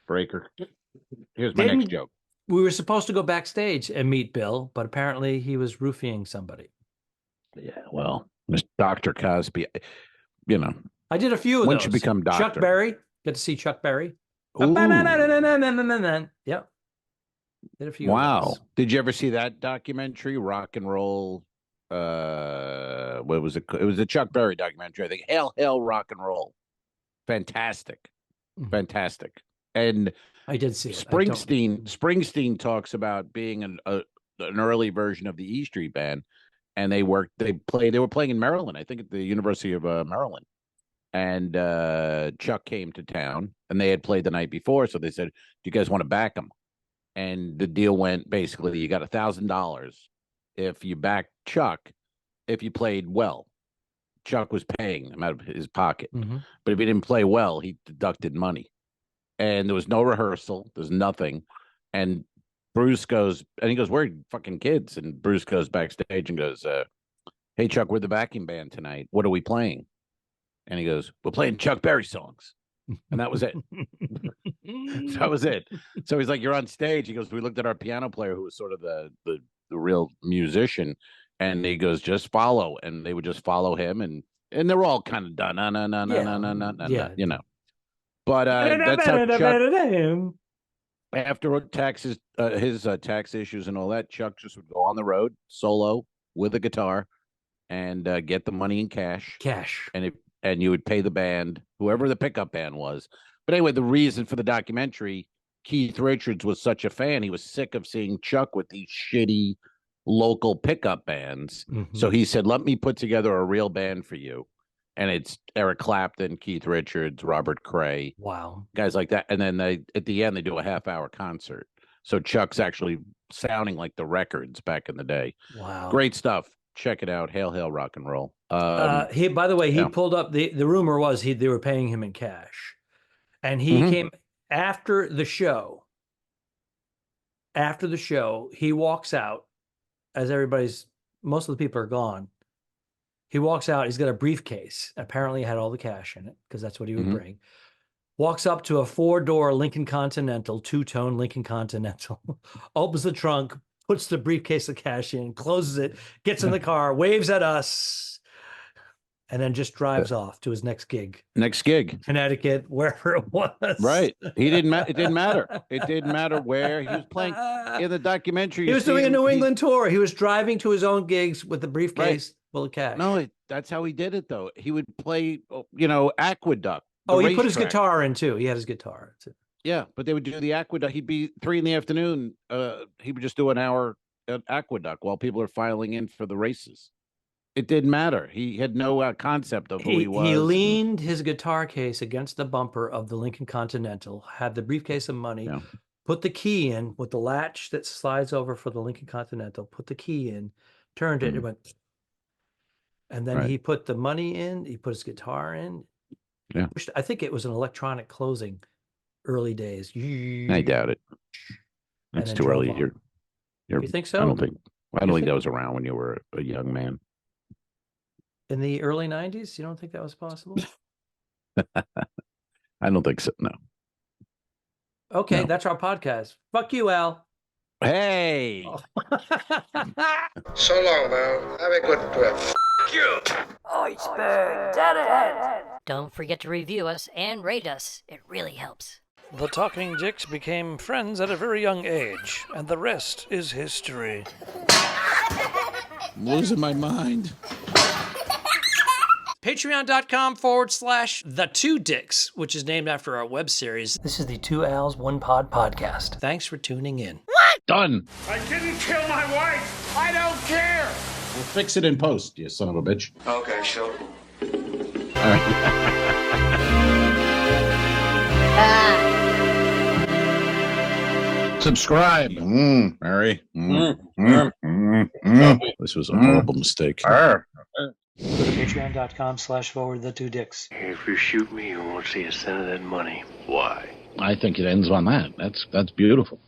Here's my next joke. We were supposed to go backstage and meet Bill, but apparently he was roofing somebody. Yeah, well, Mr. Dr. Cosby, you know. I did a few of Once those. you become doctor. Chuck Berry. Got to see Chuck Berry. Ooh. Yep. Did a few Wow. of those. Did you ever see that documentary, Rock and Roll? What was it? It was a Chuck Berry documentary, I think. Hail, Rock and Roll. Fantastic. Fantastic. And I did see it. Springsteen talks about being an early version of the E Street Band, and they were playing in Maryland, I think at the University of Maryland. And Chuck came to town, and they had played the night before, so they said, "Do you guys want to back them?" And the deal went basically, you got $1,000 if you backed Chuck, if you played well. Chuck was paying him out of his pocket, but if he didn't play well, he deducted money. And there was no rehearsal. There's nothing. And Bruce goes, and he goes, "We're fucking kids." And Bruce goes backstage and goes, "Hey, Chuck, we're the backing band tonight. What are we playing?" And he goes, "We're playing Chuck Berry songs." And that was it. That was it. So he's like, "You're on stage." He goes, "We looked at our piano player who was sort of the real musician." And he goes, "Just follow." And they would just follow him. And they're all kind of done. No, you know. But that's how Chuck, after taxes, his tax issues and all that, Chuck just would go on the road solo with a guitar and get the money in cash. And you would pay the band, whoever the pickup band was. But anyway, the reason for the documentary, Keith Richards was such a fan. He was sick of seeing Chuck with these shitty local pickup bands. So he said, "Let me put together a real band for you." And it's Eric Clapton, Keith Richards, Robert Cray. Wow. Guys like that. And then at the end, they do a half-hour concert. So Chuck's actually sounding like the records back in the day. Wow. Great stuff. Check it out. Hail, Rock and Roll. By the way, he pulled up, the rumor was they were paying him in cash. And he came after the show. After the show, he walks out as most of the people are gone. He walks out. He's got a briefcase. Apparently, it had all the cash in it because that's what he would bring. Walks up to a 4-door Lincoln Continental, 2-tone Lincoln Continental, opens the trunk, puts the briefcase of cash in, closes it, gets in the car, waves at us, and then just drives off to his next gig. Connecticut, wherever it was. Right. It didn't matter. It didn't matter where he was playing. In the documentary, he was doing a New England tour. He was driving to his own gigs with the briefcase full of cash. No, that's how he did it, though. He would play, Aqueduct. He put his guitar in, too. He had his guitar, too. Yeah, but they would do the Aqueduct. He'd be 3 PM. He would just do an hour at Aqueduct while people are filing in for the races. It didn't matter. He had no concept of who he was. He leaned his guitar case against the bumper of the Lincoln Continental, had the briefcase of money, put the key in with the latch that slides over for the Lincoln Continental, put the key in, turned it, it went, and then he put the money in, he put his guitar in. Yeah. I think it was an electronic closing, early days. I doubt it. That's too early. You think so? I don't think that was around when you were a young man. In the early 90s? You don't think that was possible? I don't think so. No. Okay, No. that's our podcast. Fuck you, Al. Hey. So long, Mel. Have a good trip. Iceberg, dead ahead. Don't forget to review us and rate us. It really helps. The Talking Dicks became friends at a very young age, and the rest is history. I'm losing my mind. Patreon.com/The2Dicks, which is named after our web series. This is the Two Al's One Pod podcast. Thanks for tuning in. Done. I didn't kill my wife. I don't care. We'll fix it in post, you son of a bitch. Okay, sure. All right. Subscribe, Mary. This was a horrible mistake. Go to patreon.com/the2dicks. If you shoot me, you won't see a cent of that money. Why? I think it ends on that. That's beautiful.